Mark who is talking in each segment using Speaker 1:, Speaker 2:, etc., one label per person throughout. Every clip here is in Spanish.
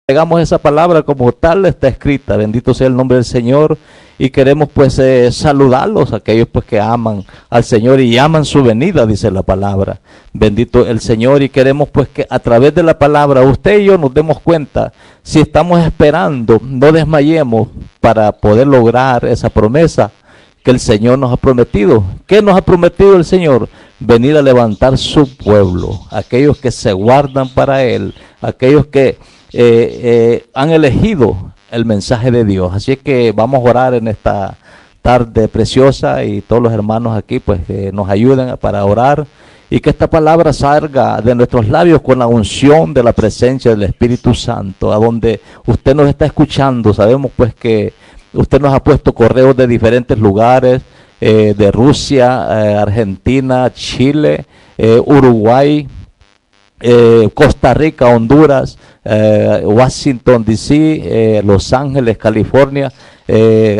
Speaker 1: Entregamos esa palabra como tal está escrita. Bendito sea el nombre del Señor. Y queremos pues saludarlos, aquellos pues que aman al Señor y aman su venida, dice la palabra. Bendito el Señor, y queremos pues que a través de la palabra usted y yo nos demos cuenta si estamos esperando, no desmayemos para poder lograr esa promesa que el Señor nos ha prometido. ¿Qué nos ha prometido el Señor? Venir a levantar su pueblo, aquellos que se guardan para Él, aquellos que han elegido el mensaje de Dios. Así que vamos a orar en esta tarde preciosa, y todos los hermanos aquí pues nos ayuden para orar, y que esta palabra salga de nuestros labios con la unción de la presencia del Espíritu Santo. A donde usted nos está escuchando, sabemos pues que usted nos ha puesto correos de diferentes lugares, de Rusia, Argentina, Chile, Uruguay, Costa Rica, Honduras, Washington DC, Los Ángeles, California,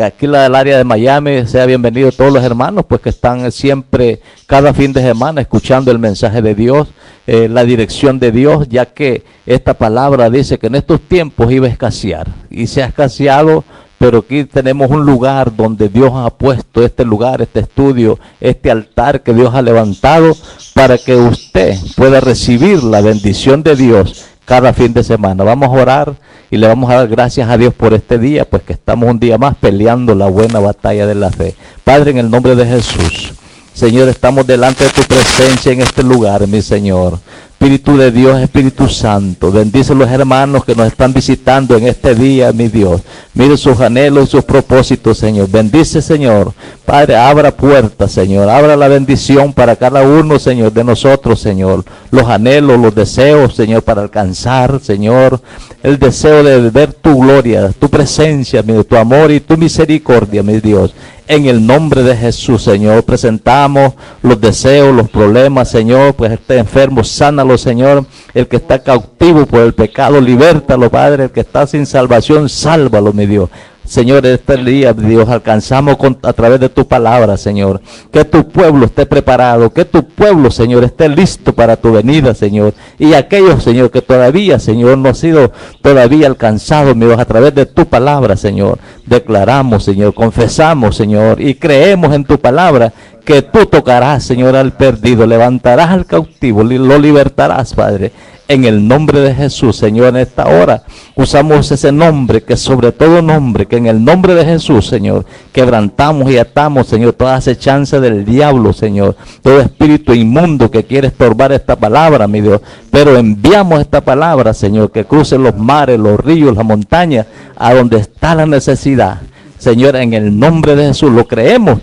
Speaker 1: aquí el área de Miami. Sea bienvenido todos los hermanos pues que están siempre cada fin de semana escuchando el mensaje de Dios, la dirección de Dios, ya que esta palabra dice que en estos tiempos iba a escasear, y se ha escaseado. Pero aquí tenemos un lugar donde Dios ha puesto este lugar, este estudio, este altar que Dios ha levantado para que usted pueda recibir la bendición de Dios cada fin de semana. Vamos a orar y le vamos a dar gracias a Dios por este día, pues que estamos un día más peleando la buena batalla de la fe. Padre, en el nombre de Jesús, Señor, estamos delante de tu presencia en este lugar, mi Señor. Espíritu de Dios, Espíritu Santo, bendice a los hermanos que nos están visitando en este día, mi Dios. Mire sus anhelos y sus propósitos, Señor. Bendice, Señor. Padre, abra puertas, Señor. Abra la bendición para cada uno, Señor, de nosotros, Señor. Los anhelos, los deseos, Señor, para alcanzar, Señor, el deseo de ver tu gloria, tu presencia, mi Dios, tu amor y tu misericordia, mi Dios. En el nombre de Jesús, Señor, presentamos los deseos, los problemas, Señor, pues este enfermo, sánalo, Señor. El que está cautivo por el pecado, libértalo, Padre. El que está sin salvación, sálvalo, mi Dios. Señor, este día, Dios, alcanzamos a través de tu palabra, Señor, que tu pueblo esté preparado, que tu pueblo, Señor, esté listo para tu venida, Señor. Y aquellos, Señor, que todavía, Señor, no ha sido todavía alcanzado, mi Dios, a través de tu palabra, Señor. Declaramos, Señor, confesamos, Señor, y creemos en tu palabra, que tú tocarás, Señor, al perdido, levantarás al cautivo, lo libertarás, Padre. En el nombre de Jesús, Señor, en esta hora usamos ese nombre, que sobre todo nombre, que en el nombre de Jesús, Señor, quebrantamos y atamos, Señor, toda acechanza del diablo, Señor, todo espíritu inmundo que quiere estorbar esta palabra, mi Dios. Pero enviamos esta palabra, Señor, que cruce los mares, los ríos, las montañas, a donde está la necesidad. Señor, en el nombre de Jesús, lo creemos,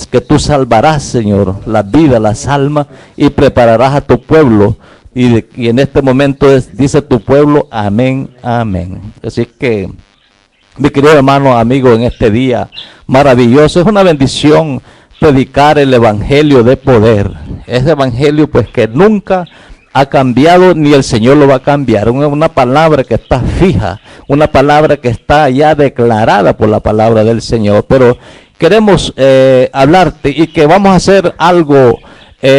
Speaker 1: que tú salvarás, Señor, las vidas, las almas, y prepararás a tu pueblo. Y en este momento dice tu pueblo, amén, amén. Así que, mi querido hermano, amigo, en este día maravilloso, es una bendición predicar el evangelio de poder. Ese evangelio pues que nunca ha cambiado, ni el Señor lo va a cambiar. Una palabra que está fija, una palabra que está ya declarada por la palabra del Señor. Pero queremos hablarte, y que vamos a hacer algo,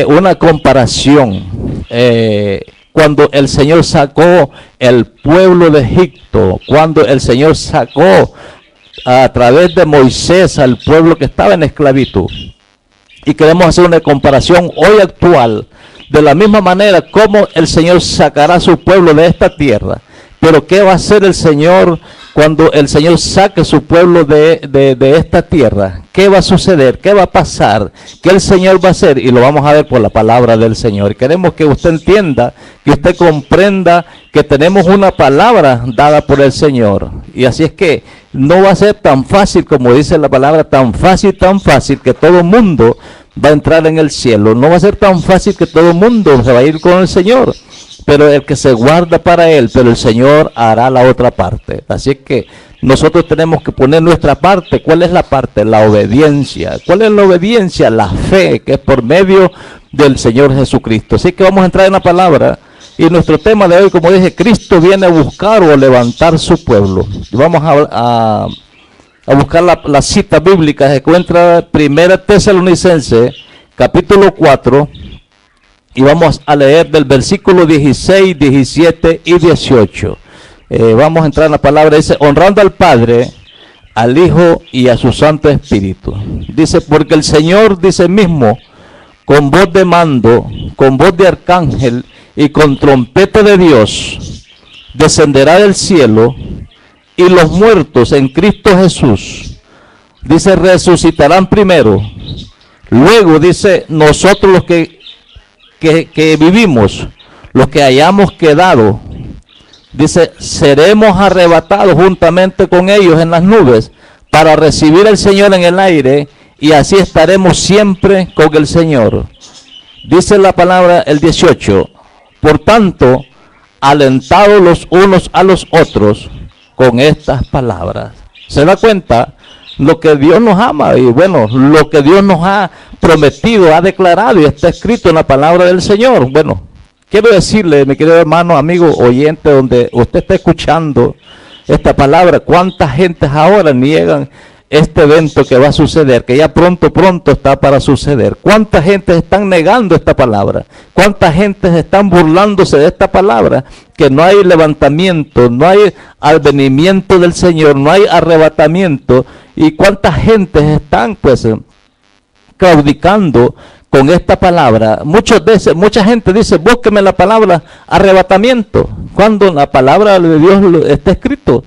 Speaker 1: una comparación. Cuando el Señor sacó el pueblo de Egipto, cuando el Señor sacó a través de Moisés al pueblo que estaba en esclavitud, y queremos hacer una comparación hoy actual, de la misma manera como el Señor sacará a su pueblo de esta tierra. Pero ¿qué va a hacer el Señor cuando el Señor saque su pueblo de esta tierra? ¿Qué va a suceder? ¿Qué va a pasar? ¿Qué el Señor va a hacer? Y lo vamos a ver por la palabra del Señor. Y queremos que usted entienda, que usted comprenda que tenemos una palabra dada por el Señor. Y así es que no va a ser tan fácil como dice la palabra, tan fácil que todo el mundo va a entrar en el cielo. No va a ser tan fácil que todo el mundo se va a ir con el Señor. Pero el que se guarda para Él, pero el Señor hará la otra parte. Así que nosotros tenemos que poner nuestra parte. ¿Cuál es la parte? La obediencia. ¿Cuál es la obediencia? La fe, que es por medio del Señor Jesucristo. Así que vamos a entrar en la palabra. Y nuestro tema de hoy, como dije, Cristo viene a buscar o a levantar su pueblo. Y vamos a buscar la cita bíblica. Se encuentra 1 Tesalonicenses, capítulo 4. Y vamos a leer del versículo 16, 17 y 18. Vamos a entrar en la palabra. Dice, honrando al Padre, al Hijo y a su Santo Espíritu. Dice, porque el Señor dice mismo, con voz de mando, con voz de arcángel y con trompeta de Dios, descenderá del cielo, y los muertos en Cristo Jesús, dice, resucitarán primero. Luego dice, nosotros los que vivimos, los que hayamos quedado, dice, seremos arrebatados juntamente con ellos en las nubes para recibir al Señor en el aire, y así estaremos siempre con el Señor. Dice la palabra, el 18, por tanto, alentados los unos a los otros con estas palabras. ¿Se da cuenta? Lo que Dios nos ama, y bueno, lo que Dios nos ha prometido, ha declarado y está escrito en la palabra del Señor. Bueno, quiero decirle, mi querido hermano, amigo, oyente, donde usted está escuchando esta palabra, cuántas gentes ahora niegan este evento que va a suceder, que ya pronto está para suceder. Cuánta gente están negando esta palabra, cuánta gente están burlándose de esta palabra, que no hay levantamiento, no hay advenimiento del Señor, no hay arrebatamiento, y cuánta gente están pues claudicando con esta palabra. Mucha gente dice, búsqueme la palabra arrebatamiento, cuando la palabra de Dios está escrito.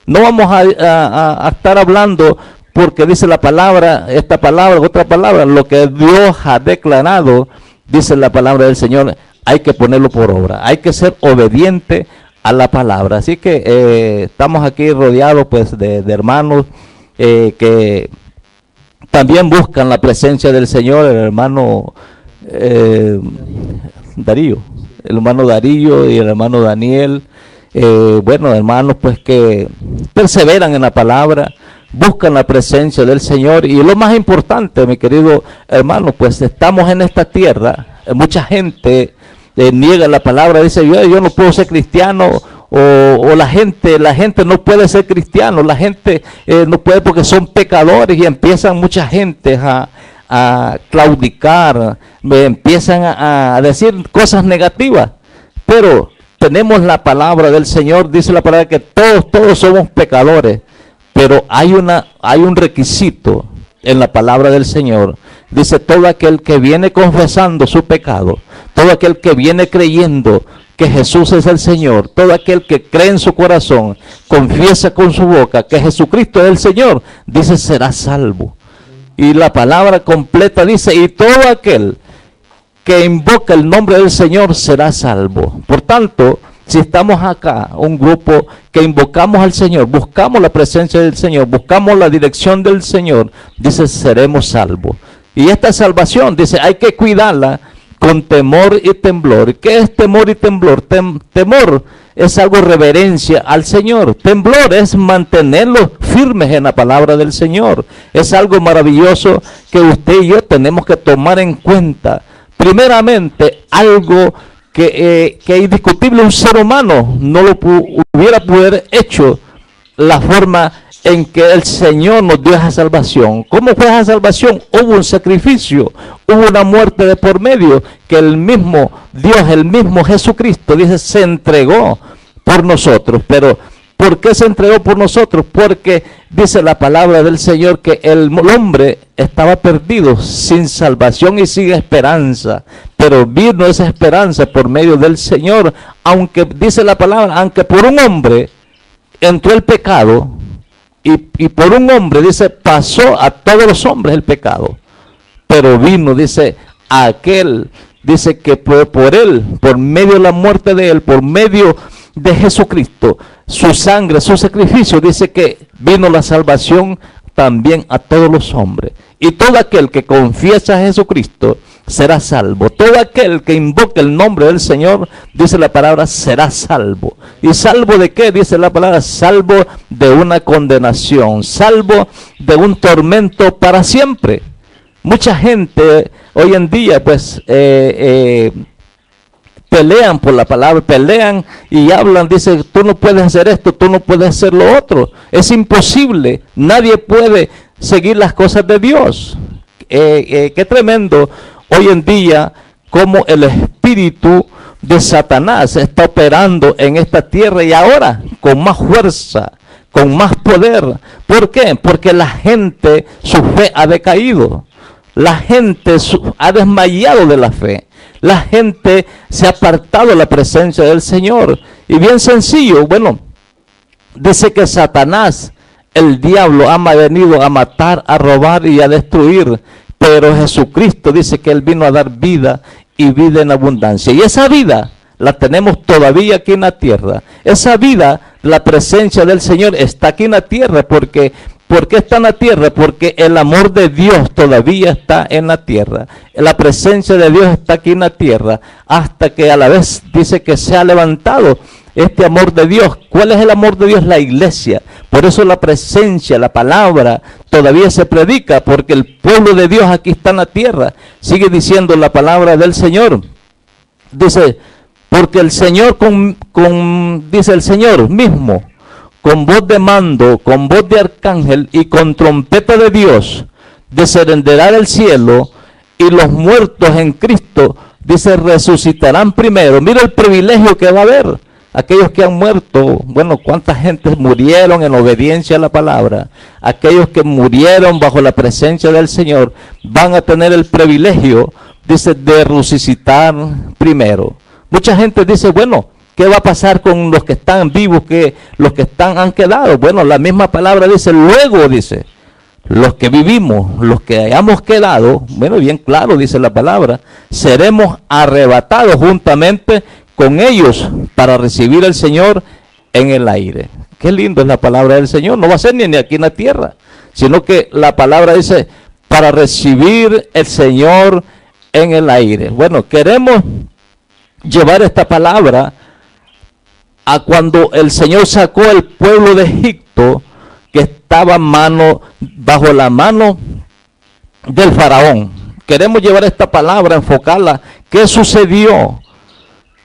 Speaker 1: No vamos a estar hablando porque dice la palabra, esta palabra, otra palabra, lo que Dios ha declarado, dice la palabra del Señor, hay que ponerlo por obra, hay que ser obediente a la palabra. Así que estamos aquí rodeados pues de hermanos que también buscan la presencia del Señor. El hermano Darío y el hermano Daniel, bueno, hermanos pues que perseveran en la palabra, buscan la presencia del Señor. Y lo más importante, mi querido hermano, pues estamos en esta tierra, mucha gente niega la palabra, dice, yo no puedo ser cristiano, o la gente no puede ser cristiano, la gente no puede porque son pecadores, y empiezan mucha gente a claudicar, empiezan a decir cosas negativas. Pero tenemos la palabra del Señor, dice la palabra que todos somos pecadores, pero hay un requisito en la palabra del Señor. Dice, todo aquel que viene confesando su pecado, todo aquel que viene creyendo que Jesús es el Señor, todo aquel que cree en su corazón, confiesa con su boca que Jesucristo es el Señor, dice, será salvo. Y la palabra completa dice, y todo aquel que invoca el nombre del Señor será salvo. Por tanto, si estamos acá, un grupo que invocamos al Señor, buscamos la presencia del Señor, buscamos la dirección del Señor, dice, seremos salvos. Y esta salvación, dice, hay que cuidarla con temor y temblor. ¿Qué es temor y temblor? Temor es algo reverencia al Señor. Temblor es mantenerlos firmes en la palabra del Señor. Es algo maravilloso que usted y yo tenemos que tomar en cuenta. Primeramente, algo que indiscutible un ser humano no lo hubiera poder hecho, la forma en que el Señor nos dio esa salvación. ¿Cómo fue esa salvación? Hubo un sacrificio, hubo una muerte de por medio, que el mismo Dios, el mismo Jesucristo, dice, se entregó por nosotros. Pero ¿por qué se entregó por nosotros? Porque dice la palabra del Señor que el hombre estaba perdido, sin salvación y sin esperanza, pero vino esa esperanza por medio del Señor. Aunque dice la palabra, aunque por un hombre entró el pecado, y por un hombre, dice, pasó a todos los hombres el pecado, pero vino, dice, aquel, dice que por él, por medio de la muerte de él, por medio de Jesucristo, su sangre, su sacrificio, dice que vino la salvación también a todos los hombres. Y todo aquel que confiesa a Jesucristo será salvo. Todo aquel que invoque el nombre del Señor, dice la palabra, será salvo. ¿Y salvo de qué? Dice la palabra, salvo de una condenación, salvo de un tormento para siempre. Mucha gente hoy en día pues pelean por la palabra, pelean y hablan, dicen, tú no puedes hacer esto, tú no puedes hacer lo otro, es imposible, nadie puede seguir las cosas de Dios. Qué tremendo hoy en día como el espíritu de Satanás está operando en esta tierra y ahora con más fuerza, con más poder. ¿Por qué? Porque la gente, su fe ha decaído. La gente ha desmayado de la fe. La gente se ha apartado de la presencia del Señor. Y bien sencillo, bueno, dice que Satanás, el diablo, ha venido a matar, a robar y a destruir. Pero Jesucristo dice que Él vino a dar vida y vida en abundancia. Y esa vida la tenemos todavía aquí en la tierra. Esa vida, la presencia del Señor está aquí en la tierra. ¿Por qué está en la tierra? Porque el amor de Dios todavía está en la tierra. La presencia de Dios está aquí en la tierra. Hasta que a la vez dice que se ha levantado este amor de Dios. ¿Cuál es el amor de Dios? La iglesia. Por eso la presencia, la palabra, todavía se predica, porque el pueblo de Dios aquí está en la tierra. Sigue diciendo la palabra del Señor. Dice, porque el Señor, dice el Señor mismo, con voz de mando, con voz de arcángel y con trompeta de Dios, descenderá del cielo, y los muertos en Cristo, dice, resucitarán primero. Mira el privilegio que va a haber. Aquellos que han muerto, bueno, cuánta gente murieron en obediencia a la palabra. Aquellos que murieron bajo la presencia del Señor van a tener el privilegio, dice, de resucitar primero. Mucha gente dice, bueno, ¿qué va a pasar con los que están vivos, que los que han quedado? Bueno, la misma palabra dice, luego dice, los que vivimos, los que hayamos quedado, bueno, bien claro dice la palabra, seremos arrebatados juntamente con ellos para recibir al Señor en el aire. Qué lindo es la palabra del Señor. No va a ser ni aquí en la tierra, sino que la palabra dice, para recibir el Señor en el aire. Bueno, queremos llevar esta palabra a cuando el Señor sacó el pueblo de Egipto, que estaba bajo la mano del faraón. Queremos llevar esta palabra, enfocarla. ¿Qué sucedió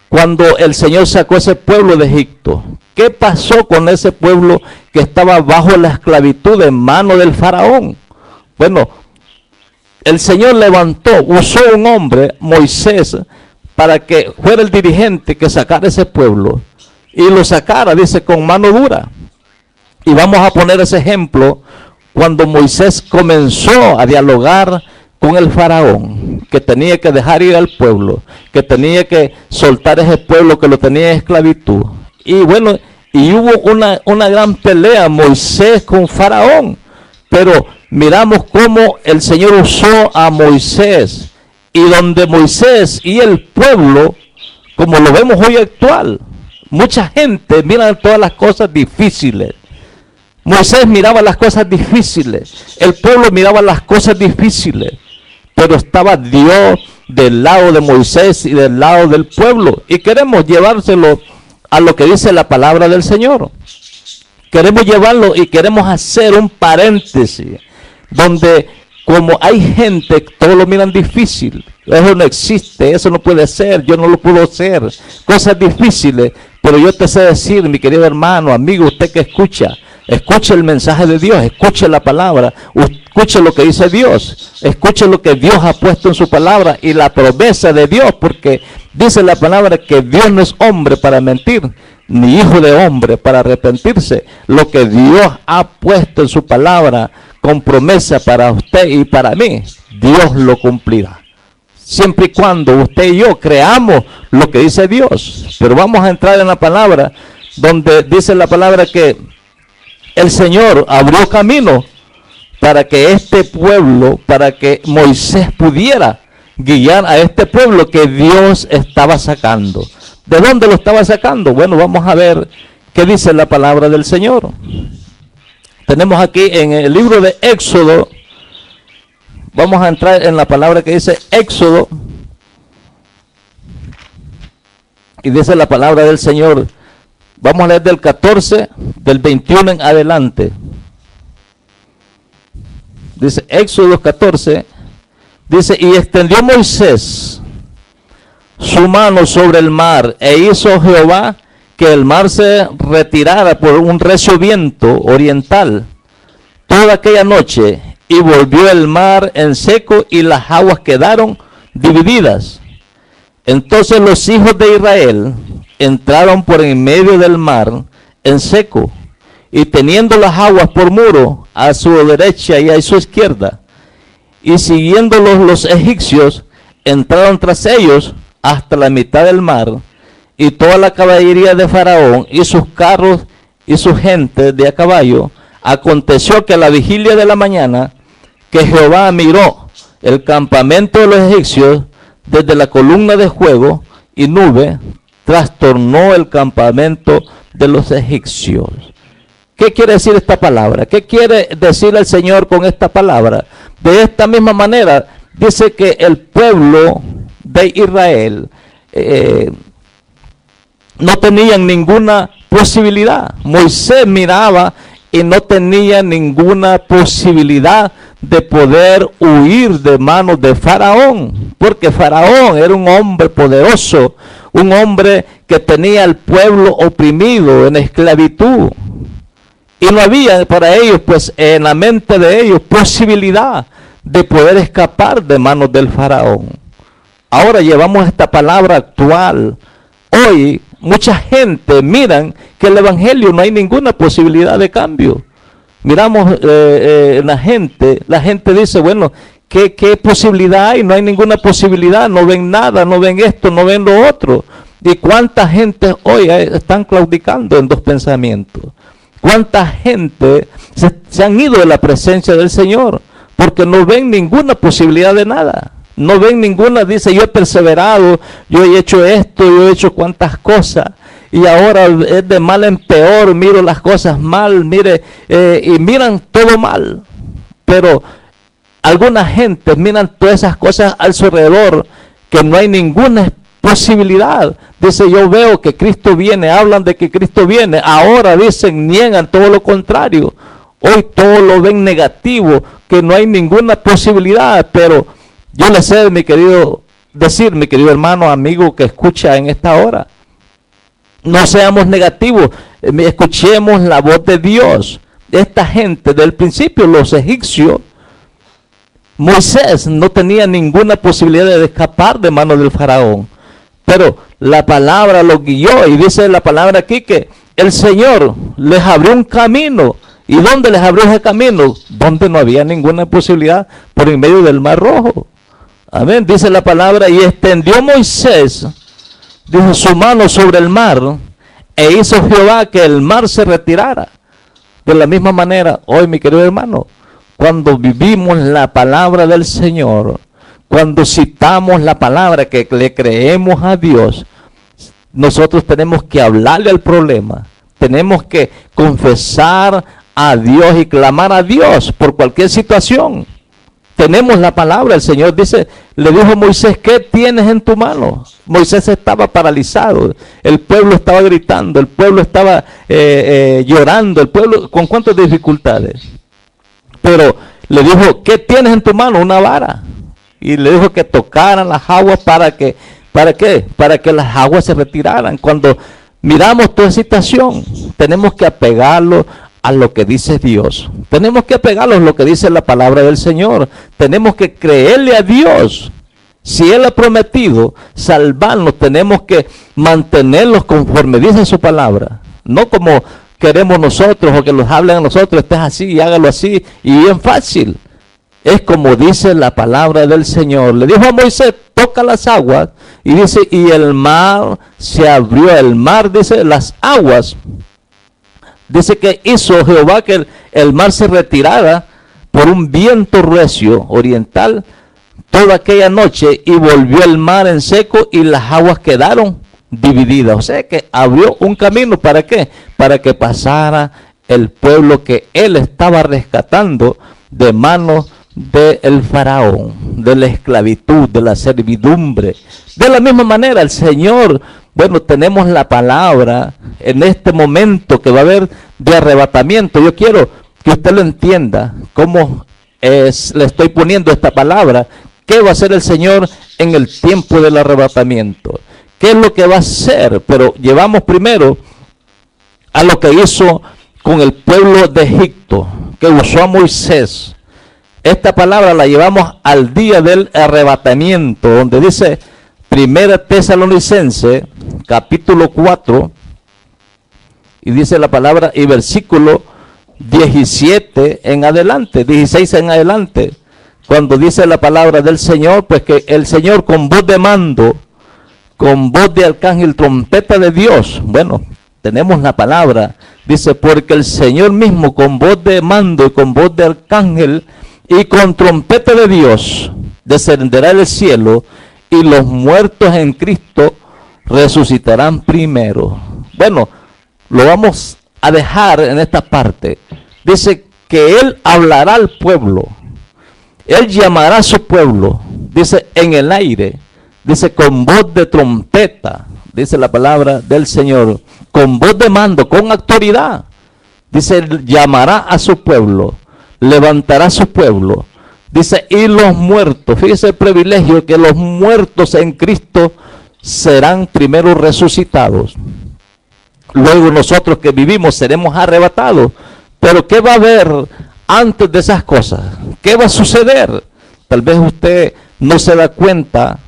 Speaker 1: cuando el Señor sacó ese pueblo de Egipto? ¿Qué pasó con ese pueblo que estaba bajo la esclavitud en mano del faraón? Bueno, el Señor usó un hombre, Moisés, para que fuera el dirigente que sacara ese pueblo. Y lo sacara, dice, con mano dura. Y vamos a poner ese ejemplo cuando Moisés comenzó a dialogar con el faraón, que tenía que dejar ir al pueblo, que tenía que soltar ese pueblo que lo tenía en esclavitud. Y bueno, y hubo una gran pelea, Moisés con faraón. Pero miramos cómo el Señor usó a Moisés, y donde Moisés y el pueblo, como lo vemos hoy actual, mucha gente mira todas las cosas difíciles. Moisés miraba las cosas difíciles, el pueblo miraba las cosas difíciles, pero estaba Dios del lado de Moisés y del lado del pueblo. Y queremos llevárselo a lo que dice la palabra del Señor. Queremos llevarlo y queremos hacer un paréntesis, donde como hay gente que todo lo miran difícil, eso no existe, eso no puede ser, yo no lo puedo hacer, cosas difíciles. Pero yo te sé decir, mi querido hermano, amigo, usted que escuche el mensaje de Dios, escuche la palabra, escuche lo que dice Dios, escuche lo que Dios ha puesto en su palabra y la promesa de Dios, porque dice la palabra que Dios no es hombre para mentir, ni hijo de hombre para arrepentirse. Lo que Dios ha puesto en su palabra con promesa para usted y para mí, Dios lo cumplirá. Siempre y cuando usted y yo creamos lo que dice Dios. Pero vamos a entrar en la palabra, donde dice la palabra que el Señor abrió camino para que este pueblo, para que Moisés pudiera guiar a este pueblo que Dios estaba sacando. ¿De dónde lo estaba sacando? Bueno, vamos a ver qué dice la palabra del Señor. Tenemos aquí en el libro de Éxodo, vamos a entrar en la palabra que dice Éxodo, y dice la palabra del Señor. Vamos a leer del 14, del 21 en adelante. Dice Éxodo 14, dice, y extendió Moisés su mano sobre el mar, e hizo Jehová que el mar se retirara por un recio viento oriental toda aquella noche, y volvió el mar en seco, y las aguas quedaron divididas. Entonces los hijos de Israel entraron por en medio del mar en seco, y teniendo las aguas por muro a su derecha y a su izquierda, y siguiéndolos los egipcios, entraron tras ellos hasta la mitad del mar, y toda la caballería de Faraón y sus carros y su gente de a caballo. Aconteció que a la vigilia de la mañana, que Jehová miró el campamento de los egipcios desde la columna de fuego y nube, trastornó el campamento de los egipcios. ¿Qué quiere decir esta palabra? ¿Qué quiere decir el Señor con esta palabra? De esta misma manera, dice que el pueblo de Israel no tenían ninguna posibilidad. Moisés miraba y no tenía ninguna posibilidad de poder huir de manos de Faraón, porque Faraón era un hombre poderoso, un hombre que tenía al pueblo oprimido en esclavitud, y no había para ellos, pues en la mente de ellos, posibilidad de poder escapar de manos del Faraón. Ahora llevamos esta palabra actual. Hoy mucha gente miran que el evangelio no hay ninguna posibilidad de cambio. Miramos la gente dice, bueno, ¿qué posibilidad hay? No hay ninguna posibilidad, no ven nada, no ven esto, no ven lo otro. ¿Y cuánta gente hoy están claudicando en dos pensamientos? ¿Cuánta gente se han ido de la presencia del Señor? Porque no ven ninguna posibilidad de nada. No ven ninguna, dice, yo he perseverado, yo he hecho esto, yo he hecho cuantas cosas, y ahora es de mal en peor, miro las cosas mal, y miran todo mal. Pero alguna gente miran todas esas cosas a su alrededor, que no hay ninguna posibilidad. Dice, yo veo que Cristo viene, hablan de que Cristo viene, ahora dicen, niegan todo lo contrario. Hoy todo lo ven negativo, que no hay ninguna posibilidad. Pero yo le sé, mi querido hermano, amigo que escucha en esta hora, no seamos negativos, escuchemos la voz de Dios. Esta gente del principio, los egipcios, Moisés no tenía ninguna posibilidad de escapar de manos del faraón, pero la palabra lo guió, y dice la palabra aquí que el Señor les abrió un camino. ¿Y dónde les abrió ese camino? Donde no había ninguna posibilidad, por en medio del Mar Rojo. Amén, dice la palabra, y extendió Moisés, dice, su mano sobre el mar, e hizo Jehová que el mar se retirara. De la misma manera, hoy, mi querido hermano, cuando vivimos la palabra del Señor, cuando citamos la palabra, que le creemos a Dios, nosotros tenemos que hablarle al problema, tenemos que confesar a Dios y clamar a Dios por cualquier situación. Tenemos la palabra, el Señor dice, le dijo a Moisés, ¿qué tienes en tu mano? Moisés estaba paralizado, el pueblo estaba gritando, el pueblo estaba llorando, el pueblo con cuántas dificultades. Pero le dijo, ¿qué tienes en tu mano? Una vara. Y le dijo que tocaran las aguas ¿para qué? Para que las aguas se retiraran. Cuando miramos toda situación, tenemos que apegarlo a lo que dice Dios. Tenemos que apegarnos a lo que dice la palabra del Señor. Tenemos que creerle a Dios. Si Él ha prometido salvarnos, tenemos que mantenerlos conforme dice su palabra. No como queremos nosotros o que nos hablen a nosotros, estés así y hágalo así y bien fácil. Es como dice la palabra del Señor. Le dijo a Moisés, toca las aguas, y dice, y el mar se abrió. El mar, dice, las aguas. Dice que hizo Jehová que el mar se retirara por un viento recio oriental toda aquella noche, y volvió el mar en seco y las aguas quedaron divididas. O sea que abrió un camino, ¿para qué? Para que pasara el pueblo que Él estaba rescatando de manos del faraón, de la esclavitud, de la servidumbre. De la misma manera el Señor, bueno, tenemos la palabra en este momento que va a haber de arrebatamiento. Yo quiero que usted lo entienda, cómo le estoy poniendo esta palabra. ¿Qué va a hacer el Señor en el tiempo del arrebatamiento? ¿Qué es lo que va a hacer? Pero llevamos primero a lo que hizo con el pueblo de Egipto, que usó a Moisés. Esta palabra la llevamos al día del arrebatamiento, donde dice, Primera Tesalonicense, capítulo 4, y dice la palabra, y versículo 17 en adelante, 16 en adelante, cuando dice la palabra del Señor, pues que el Señor con voz de mando, con voz de arcángel, trompeta de Dios, bueno, tenemos la palabra, dice, porque el Señor mismo con voz de mando y con voz de arcángel y con trompeta de Dios descenderá del cielo, y los muertos en Cristo resucitarán primero. Bueno, lo vamos a dejar en esta parte. Dice que Él hablará al pueblo. Él llamará a su pueblo. Dice en el aire. Dice con voz de trompeta. Dice la palabra del Señor. Con voz de mando, con autoridad. Dice, Él llamará a su pueblo. Levantará a su pueblo. Dice, y los muertos, fíjese el privilegio que los muertos en Cristo serán primero resucitados. Luego nosotros que vivimos seremos arrebatados. Pero ¿qué va a haber antes de esas cosas? ¿Qué va a suceder? Tal vez usted no se da cuenta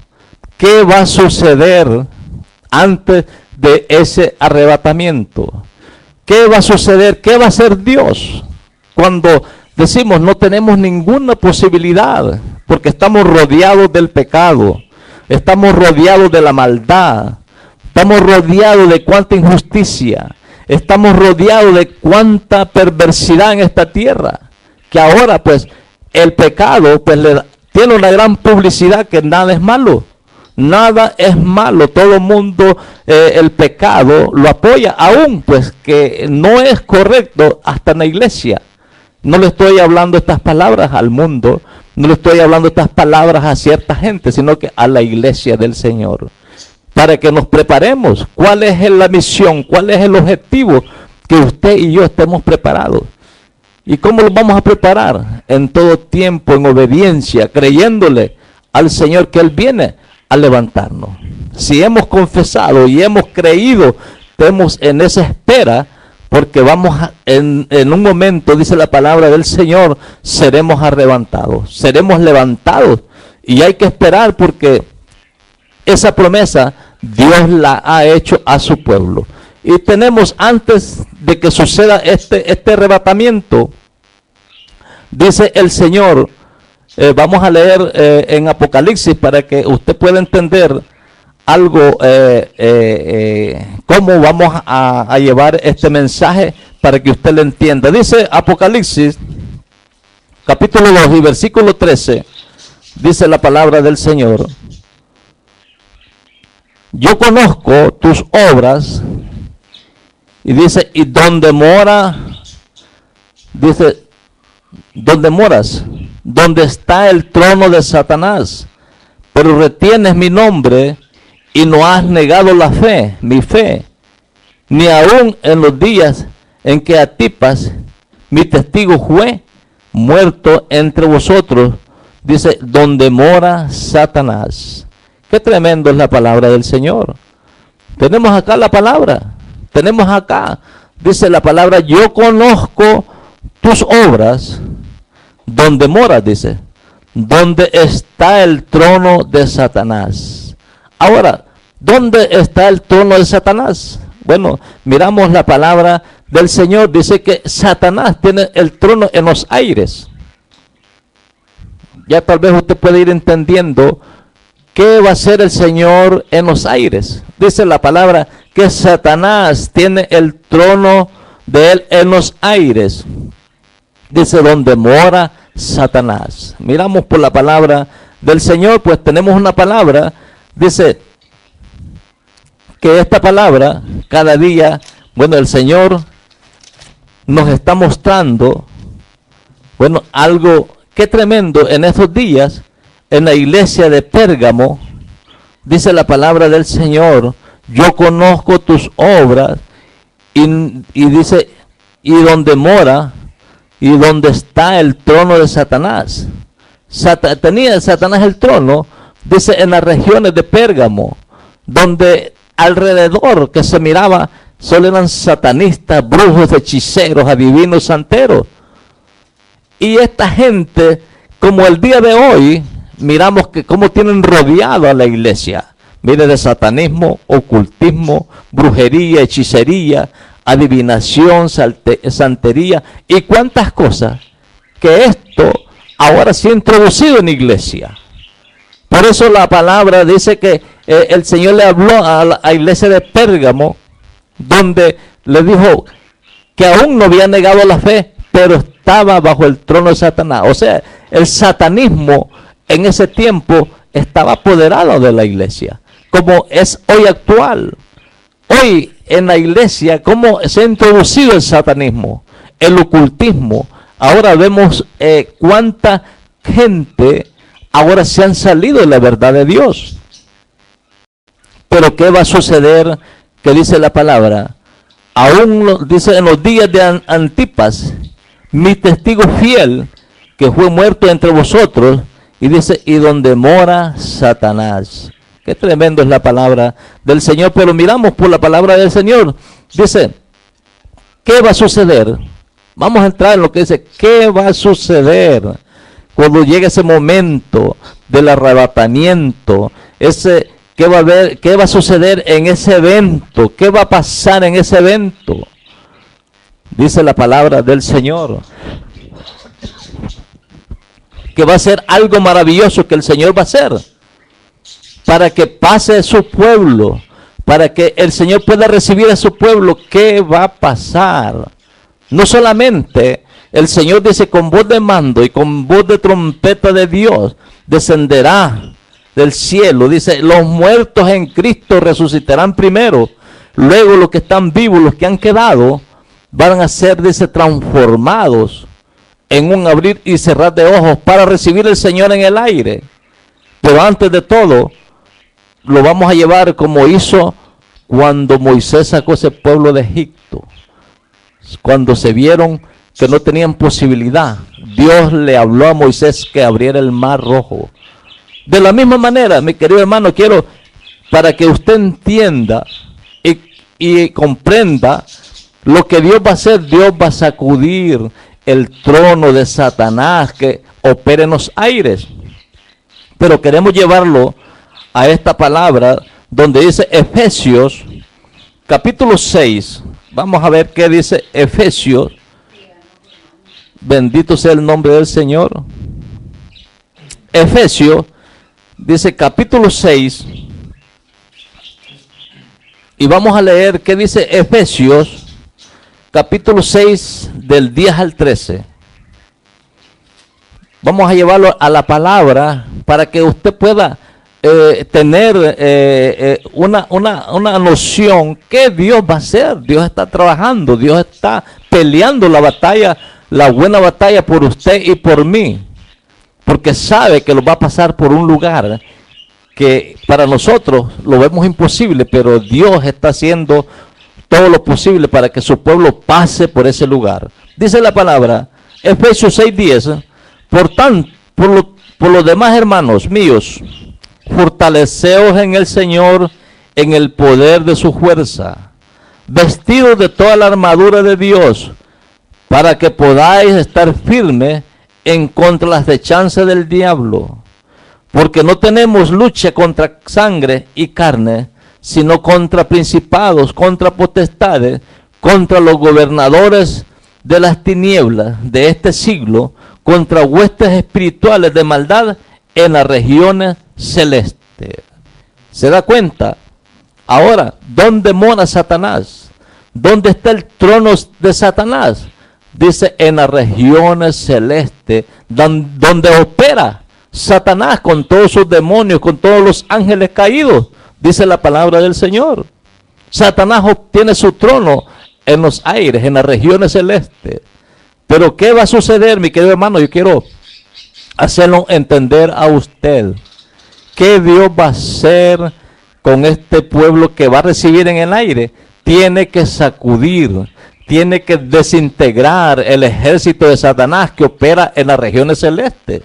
Speaker 1: qué va a suceder antes de ese arrebatamiento. ¿Qué va a suceder? ¿Qué va a hacer Dios cuando decimos no tenemos ninguna posibilidad, porque estamos rodeados del pecado, estamos rodeados de la maldad, estamos rodeados de cuánta injusticia, estamos rodeados de cuánta perversidad en esta tierra, que ahora pues el pecado pues tiene una gran publicidad, que nada es malo, nada es malo, todo el mundo el pecado lo apoya, aún pues que no es correcto hasta en la iglesia. No le estoy hablando estas palabras al mundo, no le estoy hablando estas palabras a cierta gente, sino que a la iglesia del Señor. Para que nos preparemos. ¿Cuál es la misión? ¿Cuál es el objetivo? Que usted y yo estemos preparados. ¿Y cómo lo vamos a preparar? En todo tiempo, en obediencia, creyéndole al Señor que Él viene a levantarnos. Si hemos confesado y hemos creído, estemos en esa espera, porque vamos en un momento, dice la palabra del Señor, seremos arrebatados, seremos levantados. Y hay que esperar porque esa promesa Dios la ha hecho a su pueblo. Y tenemos, antes de que suceda este arrebatamiento, dice el Señor, vamos a leer en Apocalipsis para que usted pueda entender algo, cómo vamos a llevar este mensaje para que usted lo entienda. Dice Apocalipsis, capítulo 2 y versículo 13, dice la palabra del Señor: yo conozco tus obras, y dice, y donde mora, dice, donde moras, donde está el trono de Satanás, pero retienes mi nombre y no has negado la fe, mi fe, ni aún en los días en que Antipas, mi testigo, fue muerto entre vosotros. Dice, donde mora Satanás. Qué tremendo es la palabra del Señor. Tenemos acá la palabra, tenemos acá, dice la palabra, yo conozco tus obras, donde moras, dice, donde está el trono de Satanás. Ahora, ¿dónde está el trono de Satanás? Bueno, miramos la palabra del Señor, dice que Satanás tiene el trono en los aires. Ya tal vez usted puede ir entendiendo qué va a hacer el Señor en los aires. Dice la palabra que Satanás tiene el trono de él en los aires. Dice, donde mora Satanás. Miramos por la palabra del Señor, pues tenemos una palabra. Dice que esta palabra cada día, bueno, el Señor nos está mostrando, bueno, algo que tremendo en estos días en la iglesia de Pérgamo. Dice la palabra del Señor, yo conozco tus obras, y dice, y donde mora, y donde está el trono de Satanás. Tenía Satanás el trono, dice, en las regiones de Pérgamo, donde alrededor que se miraba solo eran satanistas, brujos, hechiceros, adivinos, santeros. Y esta gente, como el día de hoy, miramos que cómo tienen rodeado a la iglesia. Mire, de satanismo, ocultismo, brujería, hechicería, adivinación, santería y cuántas cosas, que esto ahora se ha introducido en la iglesia. Por eso la palabra dice que el Señor le habló a la iglesia de Pérgamo, donde le dijo que aún no había negado la fe, pero estaba bajo el trono de Satanás. O sea, el satanismo en ese tiempo estaba apoderado de la iglesia, como es hoy actual. Hoy en la iglesia, ¿cómo se ha introducido el satanismo, el ocultismo? Ahora vemos cuánta gente ahora se han salido de la verdad de Dios. Pero ¿qué va a suceder? Que dice la palabra, aún dice en los días de Antipas, mi testigo fiel, que fue muerto entre vosotros, y dice, y donde mora Satanás. Qué tremendo es la palabra del Señor, pero miramos por la palabra del Señor. Dice, ¿qué va a suceder? Vamos a entrar en lo que dice, ¿qué va a suceder cuando llegue ese momento del arrebatamiento? ¿Qué va a haber? ¿Qué va a suceder en ese evento? ¿Qué va a pasar en ese evento? Dice la palabra del Señor que va a ser algo maravilloso que el Señor va a hacer para que pase su pueblo, para que el Señor pueda recibir a su pueblo. ¿Qué va a pasar? No solamente el Señor dice, con voz de mando y con voz de trompeta de Dios descenderá del cielo. Dice, los muertos en Cristo resucitarán primero, luego los que están vivos, los que han quedado, van a ser, dice, transformados en un abrir y cerrar de ojos para recibir al Señor en el aire. Pero antes de todo, lo vamos a llevar como hizo cuando Moisés sacó ese pueblo de Egipto. Cuando se vieron que no tenían posibilidad, Dios le habló a Moisés que abriera el mar rojo. De la misma manera, mi querido hermano, quiero para que usted entienda y comprenda lo que Dios va a hacer. Dios va a sacudir el trono de Satanás que opera en los aires. Pero queremos llevarlo a esta palabra donde dice Efesios capítulo 6. Vamos a ver qué dice Efesios. Bendito sea el nombre del Señor. Efesios dice capítulo 6. Y vamos a leer qué dice Efesios capítulo 6 del 10 al 13. Vamos a llevarlo a la palabra para que usted pueda tener una noción que Dios va a hacer. Dios está trabajando, Dios está peleando la batalla, la buena batalla por usted y por mí, porque sabe que lo va a pasar por un lugar que para nosotros lo vemos imposible, pero Dios está haciendo todo lo posible para que su pueblo pase por ese lugar. Dice la palabra, Efesios 6:10, por los demás, hermanos míos, fortaleceos en el Señor, en el poder de su fuerza, vestidos de toda la armadura de Dios, para que podáis estar firmes en contra las acechanzas del diablo. Porque no tenemos lucha contra sangre y carne, sino contra principados, contra potestades, contra los gobernadores de las tinieblas de este siglo, contra huestes espirituales de maldad en las regiones celestes. ¿Se da cuenta? Ahora, ¿dónde mora Satanás? ¿Dónde está el trono de Satanás? Dice, en las regiones celestes, donde opera Satanás con todos sus demonios, con todos los ángeles caídos. Dice la palabra del Señor. Satanás obtiene su trono en los aires, en las regiones celestes. Pero ¿qué va a suceder, mi querido hermano? Yo quiero hacerlo entender a usted. ¿Qué Dios va a hacer con este pueblo que va a recibir en el aire? Tiene que sacudir, tiene que desintegrar el ejército de Satanás que opera en las regiones celestes.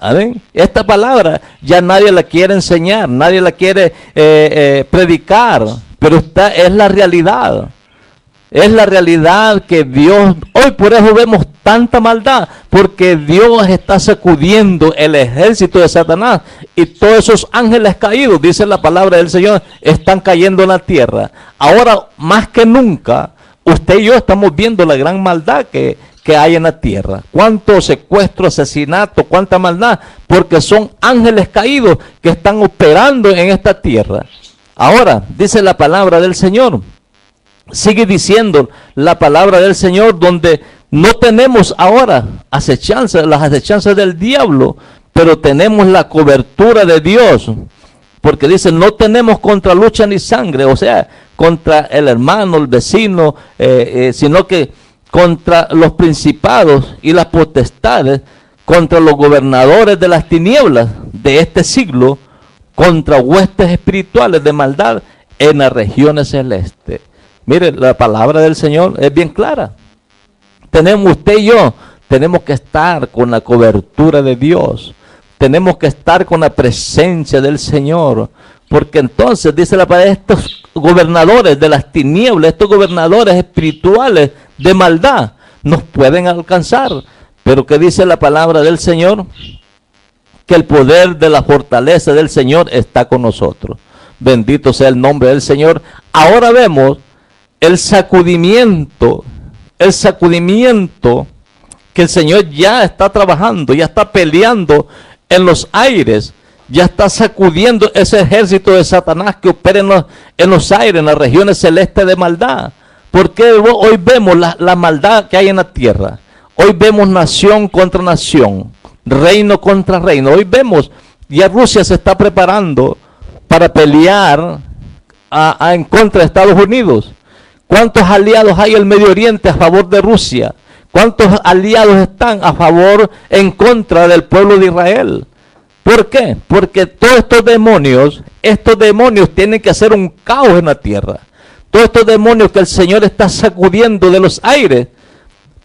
Speaker 1: ¿Amén? Esta palabra ya nadie la quiere enseñar, nadie la quiere predicar, pero esta es la realidad. Es la realidad que Dios, hoy por eso vemos tanta maldad, porque Dios está sacudiendo el ejército de Satanás y todos esos ángeles caídos, dice la palabra del Señor, están cayendo en la tierra. Ahora, más que nunca, usted y yo estamos viendo la gran maldad que hay en la tierra. Cuánto secuestro, asesinato, cuánta maldad, porque son ángeles caídos que están operando en esta tierra. Ahora, dice la palabra del Señor, sigue diciendo la palabra del Señor, donde no tenemos ahora acechanzas, las acechanzas del diablo, pero tenemos la cobertura de Dios, porque dice, no tenemos contra lucha ni sangre, o sea, contra el hermano, el vecino, sino que contra los principados y las potestades, contra los gobernadores de las tinieblas de este siglo, contra huestes espirituales de maldad en las regiones celestes. Mire, la palabra del Señor es bien clara. Tenemos, usted y yo, tenemos que estar con la cobertura de Dios. Tenemos que estar con la presencia del Señor. Porque entonces, dice la palabra, estos gobernadores de las tinieblas, estos gobernadores espirituales de maldad, nos pueden alcanzar. Pero ¿qué dice la palabra del Señor? Que el poder de la fortaleza del Señor está con nosotros. Bendito sea el nombre del Señor. Ahora vemos el sacudimiento que el Señor ya está trabajando, ya está peleando en los aires, ya está sacudiendo ese ejército de Satanás que opera en los aires, en las regiones celestes de maldad. Porque hoy vemos la maldad que hay en la tierra. Hoy vemos nación contra nación, reino contra reino. Hoy vemos, ya Rusia se está preparando para pelear en contra de Estados Unidos. ¿Cuántos aliados hay en el Medio Oriente a favor de Rusia? ¿Cuántos aliados están a favor, en contra del pueblo de Israel? ¿Por qué? Porque todos estos demonios tienen que hacer un caos en la tierra. Todos estos demonios que el Señor está sacudiendo de los aires,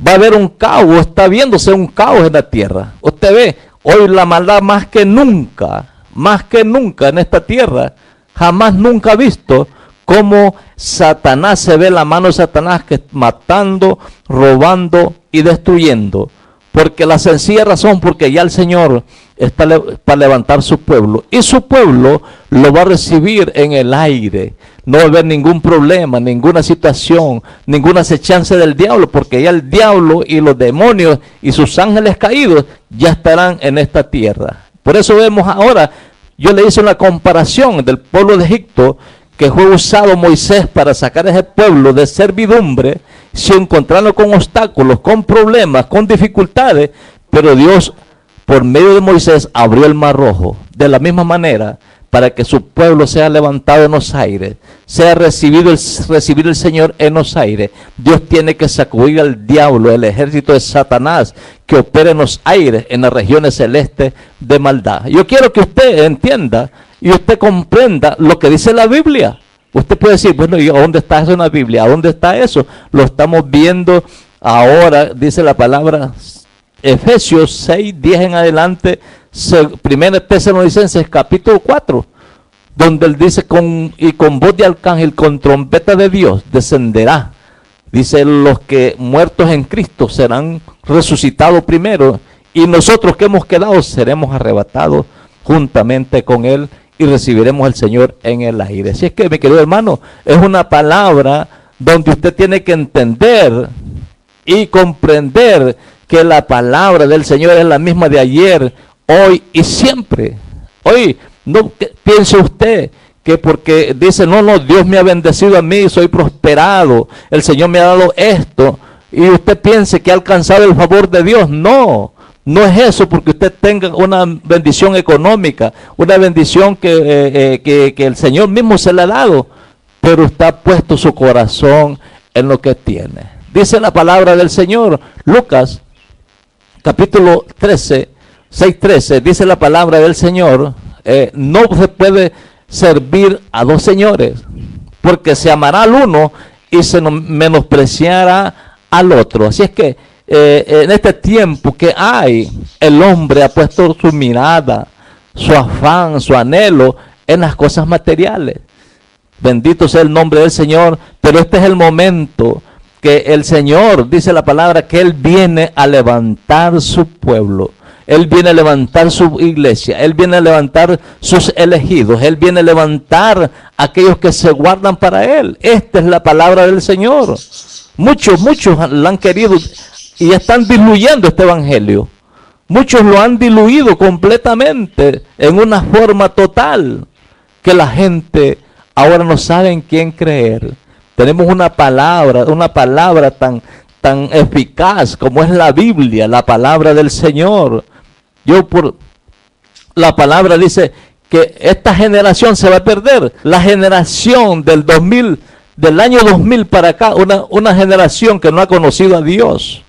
Speaker 1: va a haber un caos, está viéndose un caos en la tierra. Usted ve, hoy la maldad más que nunca en esta tierra, jamás nunca ha visto cómo Satanás, se ve la mano de Satanás que matando, robando y destruyendo. Porque la sencilla razón, porque ya el Señor está para levantar su pueblo. Y su pueblo lo va a recibir en el aire. No va a haber ningún problema, ninguna situación, ninguna acechanza del diablo. Porque ya el diablo y los demonios y sus ángeles caídos ya estarán en esta tierra. Por eso vemos ahora, yo le hice una comparación del pueblo de Egipto, que fue usado Moisés para sacar a ese pueblo de servidumbre, se encontraron con obstáculos, con problemas, con dificultades, pero Dios, por medio de Moisés, abrió el mar rojo. De la misma manera, para que su pueblo sea levantado en los aires, sea recibir el Señor en los aires. Dios tiene que sacudir al diablo, el ejército de Satanás, que opera en los aires, en las regiones celestes de maldad. Yo quiero que usted entienda y usted comprenda lo que dice la Biblia. Usted puede decir, bueno, ¿y dónde está eso en la Biblia? ¿A dónde está eso? Lo estamos viendo ahora, dice la palabra, Efesios 6, 10 en adelante, 1 Tesalonicenses capítulo 4, donde él dice, con voz de arcángel, con trompeta de Dios, descenderá. Dice, los que muertos en Cristo serán resucitados primero, y nosotros que hemos quedado seremos arrebatados juntamente con él, y recibiremos al Señor en el aire. Así es que, mi querido hermano, es una palabra donde usted tiene que entender y comprender que la palabra del Señor es la misma de ayer, hoy y siempre. Hoy, no piense usted que porque dice, no, Dios me ha bendecido a mí, soy prosperado, el Señor me ha dado esto, y usted piense que ha alcanzado el favor de Dios. No es eso, porque usted tenga una bendición económica, una bendición que el Señor mismo se le ha dado, pero está puesto su corazón en lo que tiene. Dice la palabra del Señor, Lucas, capítulo 13, 6:13, dice la palabra del Señor, no se puede servir a dos señores, porque se amará al uno y se menospreciará al otro. Así es que, en este tiempo que hay, el hombre ha puesto su mirada, su afán, su anhelo en las cosas materiales. Bendito sea el nombre del Señor, pero este es el momento porque el Señor, dice la palabra, que Él viene a levantar su pueblo. Él viene a levantar su iglesia. Él viene a levantar sus elegidos. Él viene a levantar a aquellos que se guardan para Él. Esta es la palabra del Señor. Muchos la han querido y están diluyendo este evangelio. Muchos lo han diluido completamente en una forma total que la gente ahora no sabe en quién creer. Tenemos una palabra tan eficaz como es la Biblia, la palabra del Señor. La palabra dice que esta generación se va a perder. La generación del año 2000 para acá, una generación que no ha conocido a Dios.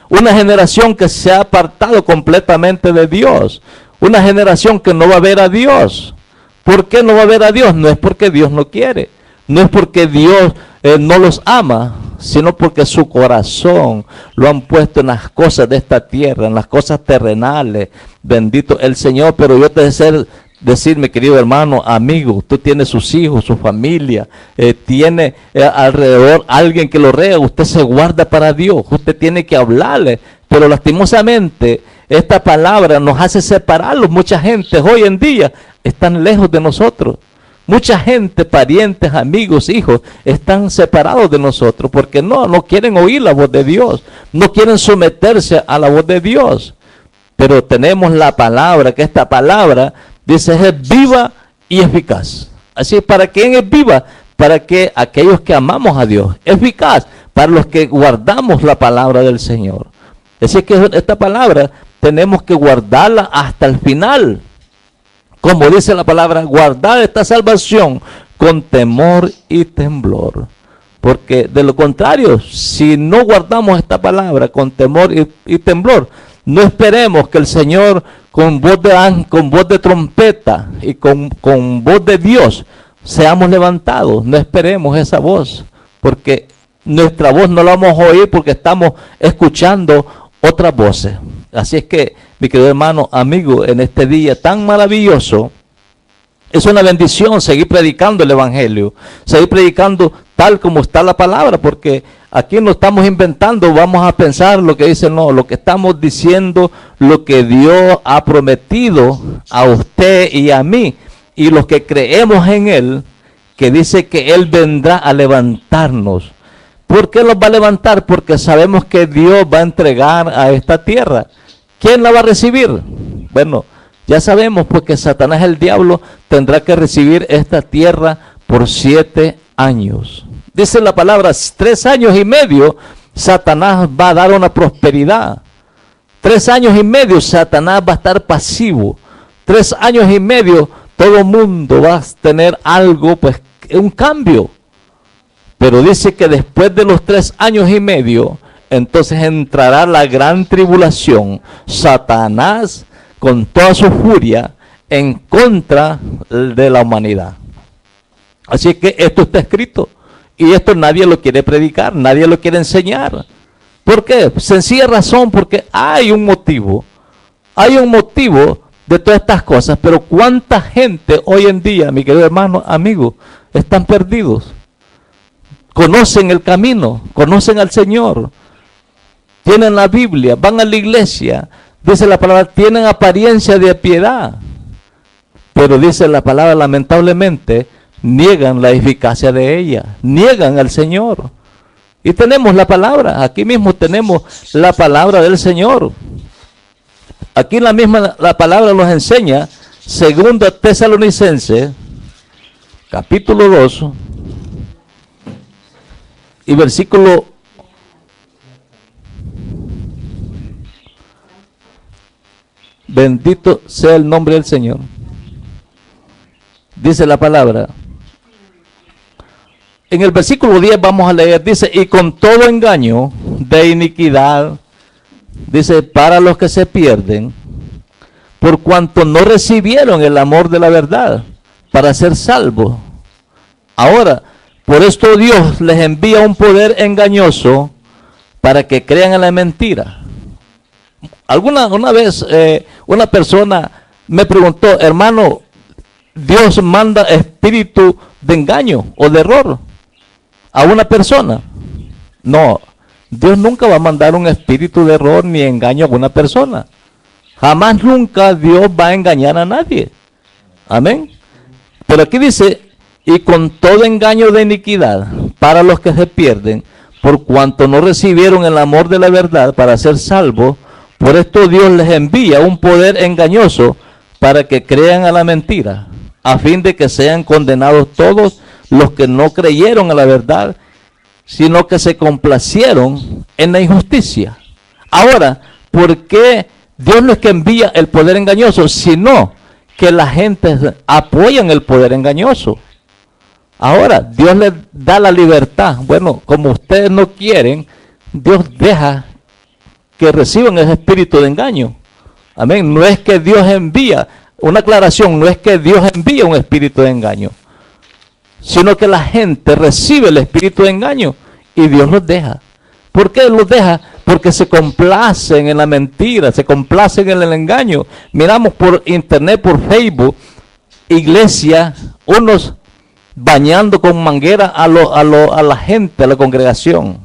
Speaker 1: Una generación que se ha apartado completamente de Dios. Una generación que no va a ver a Dios. ¿Por qué no va a ver a Dios? No es porque Dios no quiere. No es porque Dios no los ama, sino porque su corazón lo han puesto en las cosas de esta tierra, en las cosas terrenales. Bendito el Señor. Pero yo te deseo decir, mi querido hermano, amigo, tú tienes sus hijos, su familia, tiene alrededor alguien que lo rea, usted se guarda para Dios, usted tiene que hablarle, pero lastimosamente esta palabra nos hace separarlos. Mucha gente hoy en día están lejos de nosotros. Mucha gente, parientes, amigos, hijos, están separados de nosotros porque no quieren oír la voz de Dios, no quieren someterse a la voz de Dios. Pero tenemos la palabra, que esta palabra dice es viva y eficaz. Así, ¿para quién es viva? Para que aquellos que amamos a Dios. Eficaz para los que guardamos la palabra del Señor. Así que esta palabra tenemos que guardarla hasta el final. Como dice la palabra, guardad esta salvación con temor y temblor. Porque de lo contrario, si no guardamos esta palabra con temor y temblor, no esperemos que el Señor con voz de trompeta y con voz de Dios seamos levantados. No esperemos esa voz, porque nuestra voz no la vamos a oír porque estamos escuchando otras voces. Así es que, mi querido hermano, amigo, en este día tan maravilloso, es una bendición seguir predicando el evangelio, seguir predicando tal como está la palabra, porque aquí no estamos inventando, vamos a pensar lo que dice, no, lo que estamos diciendo, lo que Dios ha prometido a usted y a mí, y los que creemos en Él, que dice que Él vendrá a levantarnos. ¿Por qué los va a levantar? Porque sabemos que Dios va a entregar a esta tierra. ¿Quién la va a recibir? Bueno, ya sabemos porque Satanás, el diablo, tendrá que recibir esta tierra por 7 años. Dice la palabra, 3 años y medio, Satanás va a dar una prosperidad. 3 años y medio, Satanás va a estar pasivo. 3 años y medio, todo el mundo va a tener algo, pues, un cambio. Pero dice que después de los 3 años y medio, entonces entrará la gran tribulación. Satanás con toda su furia en contra de la humanidad. Así que esto está escrito. Y esto nadie lo quiere predicar, nadie lo quiere enseñar. ¿Por qué? Sencilla razón, porque hay un motivo. Hay un motivo de todas estas cosas. Pero ¿cuánta gente hoy en día, mi querido hermano, amigo, están perdidos? Conocen el camino, conocen al Señor, tienen la Biblia, van a la iglesia, dice la palabra, tienen apariencia de piedad, pero dice la palabra, lamentablemente, niegan la eficacia de ella, niegan al Señor. Y tenemos la palabra, aquí mismo tenemos la palabra del Señor. Aquí la palabra nos enseña, 2 Tesalonicenses, capítulo 2, y versículo 2. Bendito sea el nombre del Señor. Dice la palabra. En el versículo 10 vamos a leer, dice, y con todo engaño de iniquidad, dice, para los que se pierden, por cuanto no recibieron el amor de la verdad para ser salvos. Ahora, por esto Dios les envía un poder engañoso para que crean en la mentira. Una vez una persona me preguntó, hermano, ¿Dios manda espíritu de engaño o de error a una persona? No, Dios nunca va a mandar un espíritu de error ni engaño a una persona. Jamás nunca Dios va a engañar a nadie. Amén. Pero aquí dice, y con todo engaño de iniquidad para los que se pierden, por cuanto no recibieron el amor de la verdad para ser salvos, por esto Dios les envía un poder engañoso para que crean a la mentira, a fin de que sean condenados todos los que no creyeron a la verdad, sino que se complacieron en la injusticia. Ahora, ¿por qué Dios no es que envía el poder engañoso, sino que la gente apoya el poder engañoso? Ahora, Dios les da la libertad. Bueno, como ustedes no quieren, Dios deja que reciban ese espíritu de engaño. Amén. No es que Dios envía, una aclaración, no es que Dios envía un espíritu de engaño, sino que la gente recibe el espíritu de engaño y Dios los deja. ¿Por qué los deja? Porque se complacen en la mentira, se complacen en el engaño. Miramos por internet, por Facebook, iglesia, unos bañando con manguera a la gente, a la congregación.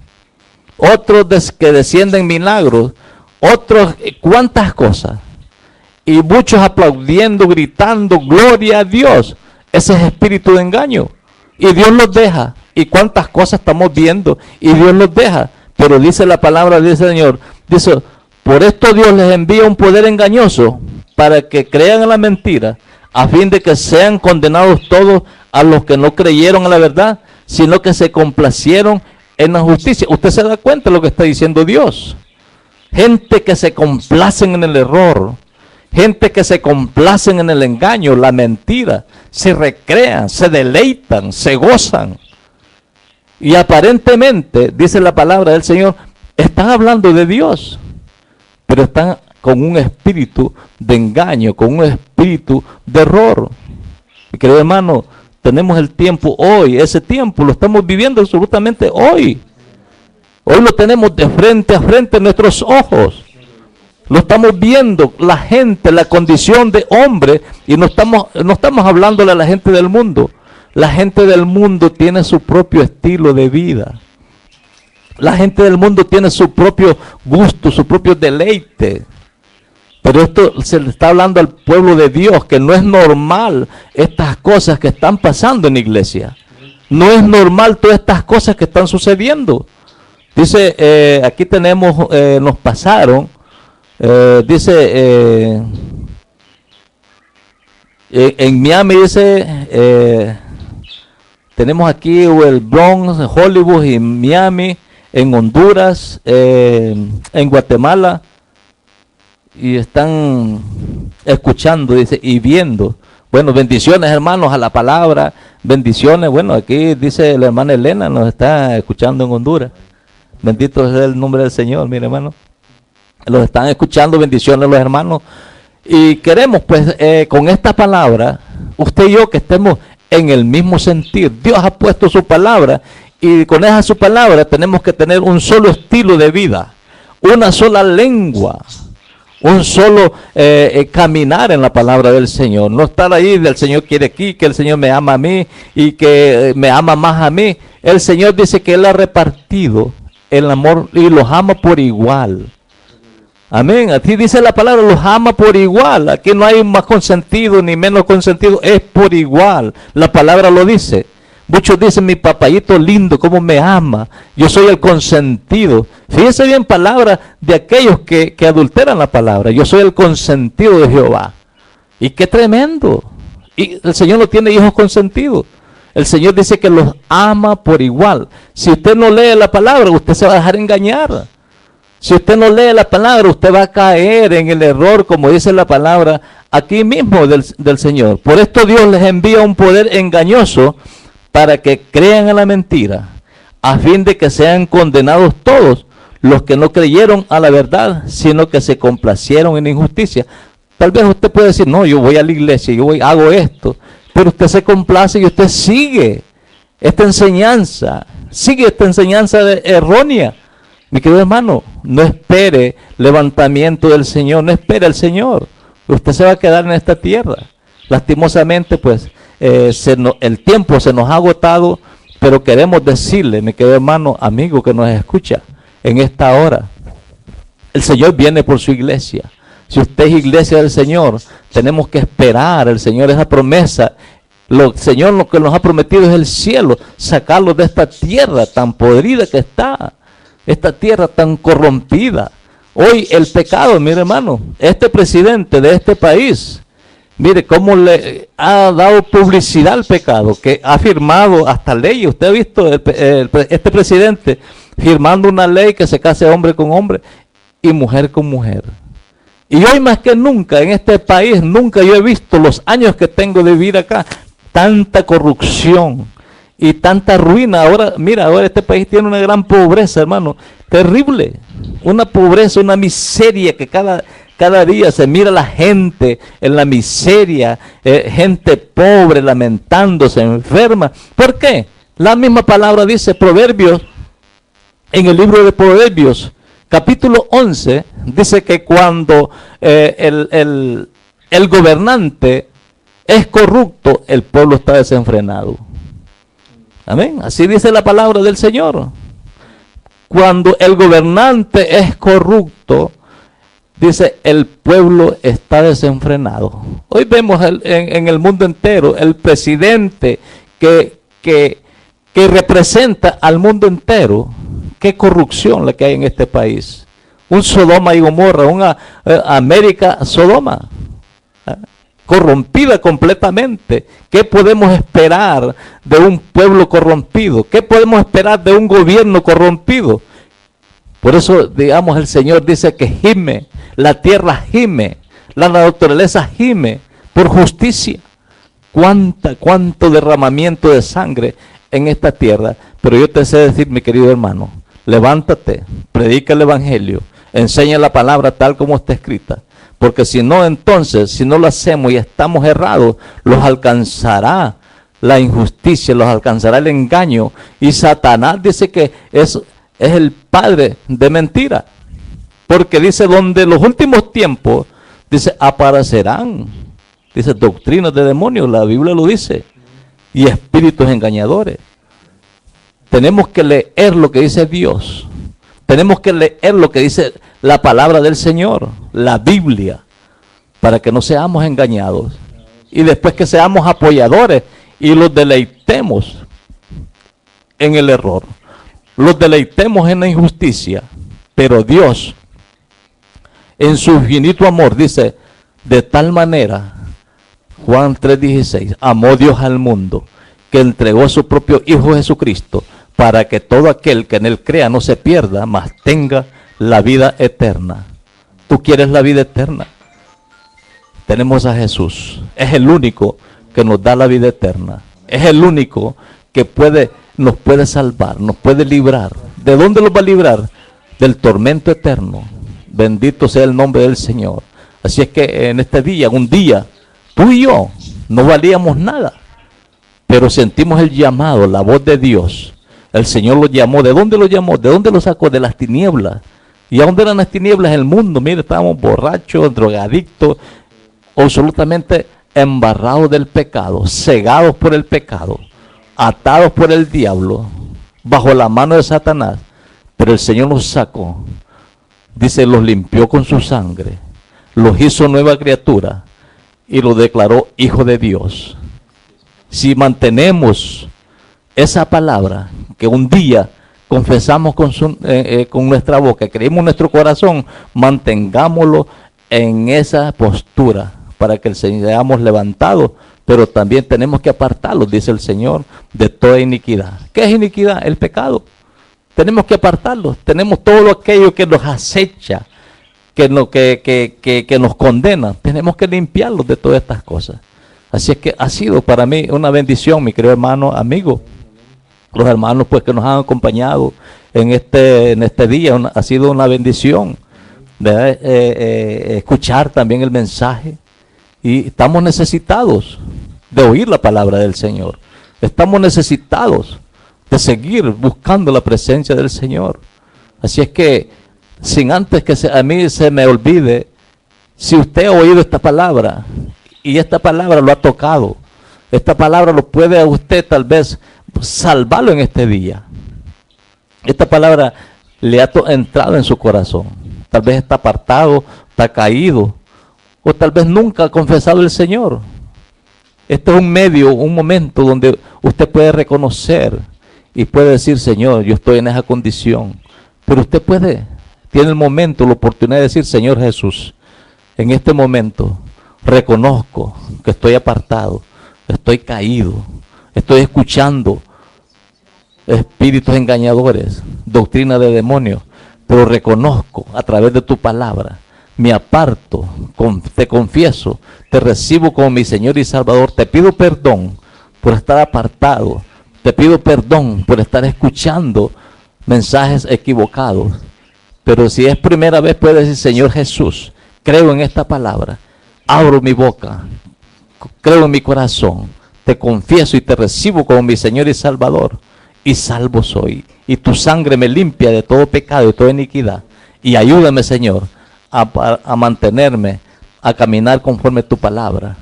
Speaker 1: Otros que descienden milagros, otros cuántas cosas. Y muchos aplaudiendo, gritando, gloria a Dios. Ese es espíritu de engaño. Y Dios los deja. Y cuántas cosas estamos viendo. Y Dios los deja. Pero dice la palabra del Señor. Dice, por esto Dios les envía un poder engañoso para que crean en la mentira, a fin de que sean condenados todos a los que no creyeron a la verdad, sino que se complacieron en la justicia. Usted se da cuenta de lo que está diciendo Dios. Gente que se complacen en el error, gente que se complacen en el engaño, la mentira, se recrean, se deleitan, se gozan. Y aparentemente, dice la palabra del Señor, están hablando de Dios, pero están con un espíritu de engaño, con un espíritu de error. Mi querido hermano, tenemos el tiempo hoy, ese tiempo lo estamos viviendo absolutamente hoy. Hoy lo tenemos de frente a frente en nuestros ojos. Lo estamos viendo, la gente, la condición de hombre, y no estamos hablándole a la gente del mundo. La gente del mundo tiene su propio estilo de vida. La gente del mundo tiene su propio gusto, su propio deleite. Pero esto se le está hablando al pueblo de Dios, que no es normal estas cosas que están pasando en la iglesia. No es normal todas estas cosas que están sucediendo. Dice, aquí tenemos, nos pasaron, dice, en Miami dice, tenemos aquí el Bronx, Hollywood y Miami, en Honduras, en Guatemala, y están escuchando, dice, y viendo. Bueno, bendiciones, hermanos, a la palabra, bendiciones. Bueno, aquí dice la hermana Elena, nos está escuchando en Honduras. Bendito es el nombre del Señor, mire, hermano. Los están escuchando, bendiciones los hermanos. Y queremos, pues, con esta palabra, usted y yo, que estemos en el mismo sentir. Dios ha puesto su palabra, y con esa su palabra tenemos que tener un solo estilo de vida, una sola lengua, un solo caminar en la palabra del Señor. No estar ahí, el Señor quiere aquí, que el Señor me ama a mí y que me ama más a mí. El Señor dice que Él ha repartido el amor y los ama por igual. Amén. Aquí dice la palabra, los ama por igual. Aquí no hay más consentido ni menos consentido, es por igual. La palabra lo dice. Muchos dicen, mi papayito lindo, cómo me ama. Yo soy el consentido. Fíjense bien, palabra de aquellos que adulteran la palabra. Yo soy el consentido de Jehová. Y qué tremendo. Y el Señor no tiene hijos consentidos. El Señor dice que los ama por igual. Si usted no lee la palabra, usted se va a dejar engañar. Si usted no lee la palabra, usted va a caer en el error, como dice la palabra aquí mismo del Señor. Por esto Dios les envía un poder engañoso para que crean a la mentira, a fin de que sean condenados todos los que no creyeron a la verdad, sino que se complacieron en injusticia. Tal vez usted puede decir, no, yo voy a la iglesia, hago esto, pero usted se complace y usted sigue esta enseñanza errónea. Mi querido hermano, no espere levantamiento del Señor, no espere al Señor. Usted se va a quedar en esta tierra. Lastimosamente, pues, el tiempo se nos ha agotado, Pero queremos decirle, mi querido hermano, amigo que nos escucha en esta hora, el Señor viene por su iglesia. Si usted es iglesia del Señor, tenemos que esperar al Señor esa promesa. El Señor lo que nos ha prometido es el cielo, sacarlos de esta tierra tan podrida que está, esta tierra tan corrompida. Hoy el pecado, mire hermano, este presidente de este país, mire cómo le ha dado publicidad al pecado, que ha firmado hasta leyes. Usted ha visto este presidente firmando una ley que se case hombre con hombre y mujer con mujer. Y hoy más que nunca en este país, nunca yo he visto los años que tengo de vivir acá, tanta corrupción y tanta ruina. Ahora, mira, ahora este país tiene una gran pobreza, hermano, terrible. Una pobreza, una miseria que cada día se mira la gente en la miseria, gente pobre, lamentándose, enferma. ¿Por qué? La misma palabra dice, Proverbios, en el libro de Proverbios, capítulo 11, dice que cuando el gobernante es corrupto, el pueblo está desenfrenado. Amén. Así dice la palabra del Señor. Cuando el gobernante es corrupto, dice, el pueblo está desenfrenado. Hoy vemos en el mundo entero el presidente que representa al mundo entero. Qué corrupción la que hay en este país. Un Sodoma y Gomorra, una América Sodoma, corrompida completamente. ¿Qué podemos esperar de un pueblo corrompido? ¿Qué podemos esperar de un gobierno corrompido? Por eso, digamos, el Señor dice que gime, la tierra gime, la naturaleza gime por justicia. Cuánto derramamiento de sangre en esta tierra. Pero yo te sé decir, mi querido hermano, levántate, predica el evangelio, enseña la palabra tal como está escrita. Porque si no, entonces, si no lo hacemos y estamos errados, los alcanzará la injusticia, los alcanzará el engaño. Y Satanás dice que es el padre de mentira. Porque dice, donde los últimos tiempos, dice, aparecerán, dice, doctrinas de demonios, la Biblia lo dice, y espíritus engañadores. Tenemos que leer lo que dice Dios. Tenemos que leer lo que dice la palabra del Señor, la Biblia, para que no seamos engañados. Y después que seamos apoyadores y los deleitemos en el error. Los deleitemos en la injusticia. Pero Dios, en su infinito amor, dice, de tal manera, Juan 3:16, amó Dios al mundo, que entregó a su propio Hijo Jesucristo, para que todo aquel que en él crea no se pierda, mas tenga la vida eterna. ¿Tú quieres la vida eterna? Tenemos a Jesús. Es el único que nos da la vida eterna. Es el único que nos puede salvar, nos puede librar. ¿De dónde nos va a librar? Del tormento eterno. Bendito sea el nombre del Señor. Así es que en este día, un día, tú y yo no valíamos nada, pero sentimos el llamado, la voz de Dios. El Señor lo llamó. ¿De dónde lo llamó? ¿De dónde lo sacó? De las tinieblas. ¿Y a dónde eran las tinieblas? El mundo. Mire, estábamos borrachos, drogadictos, absolutamente embarrados del pecado, cegados por el pecado, atados por el diablo, bajo la mano de Satanás. Pero el Señor los sacó. Dice, los limpió con su sangre, los hizo nueva criatura y los declaró hijo de Dios. Si mantenemos esa palabra que un día confesamos con nuestra boca, creímos en nuestro corazón, mantengámoslo en esa postura para que el Señor seamos levantados, pero también tenemos que apartarlos, dice el Señor, de toda iniquidad. ¿Qué es iniquidad? El pecado. Tenemos que apartarlos. Tenemos todo aquello que nos acecha, que nos condena. Tenemos que limpiarlos de todas estas cosas. Así es que ha sido para mí una bendición, mi querido hermano, amigo. Los hermanos pues que nos han acompañado en este día, ha sido una bendición de escuchar también el mensaje. Y estamos necesitados de oír la palabra del Señor. Estamos necesitados de seguir buscando la presencia del Señor. Así es que, sin antes que a mí se me olvide, si usted ha oído esta palabra y esta palabra lo ha tocado, Esta palabra lo puede a usted tal vez salvarlo en este día. Esta palabra le ha entrado en su corazón. Tal vez está apartado, está caído, o tal vez nunca ha confesado el Señor. Este es un medio, un momento donde usted puede reconocer y puede decir: Señor, yo estoy en esa condición. Pero usted tiene el momento, la oportunidad de decir: Señor Jesús, en este momento reconozco que estoy apartado, estoy caído, estoy escuchando espíritus engañadores, doctrina de demonios, pero reconozco a través de tu palabra, me aparto, te confieso, te recibo como mi Señor y Salvador. Te pido perdón por estar apartado, te pido perdón por estar escuchando mensajes equivocados. Pero si es primera vez, puede decir: Señor Jesús, creo en esta palabra, abro mi boca, creo en mi corazón, te confieso y te recibo como mi Señor y Salvador, y salvo soy, y tu sangre me limpia de todo pecado y toda iniquidad, y ayúdame, Señor, a mantenerme, a caminar conforme a tu palabra.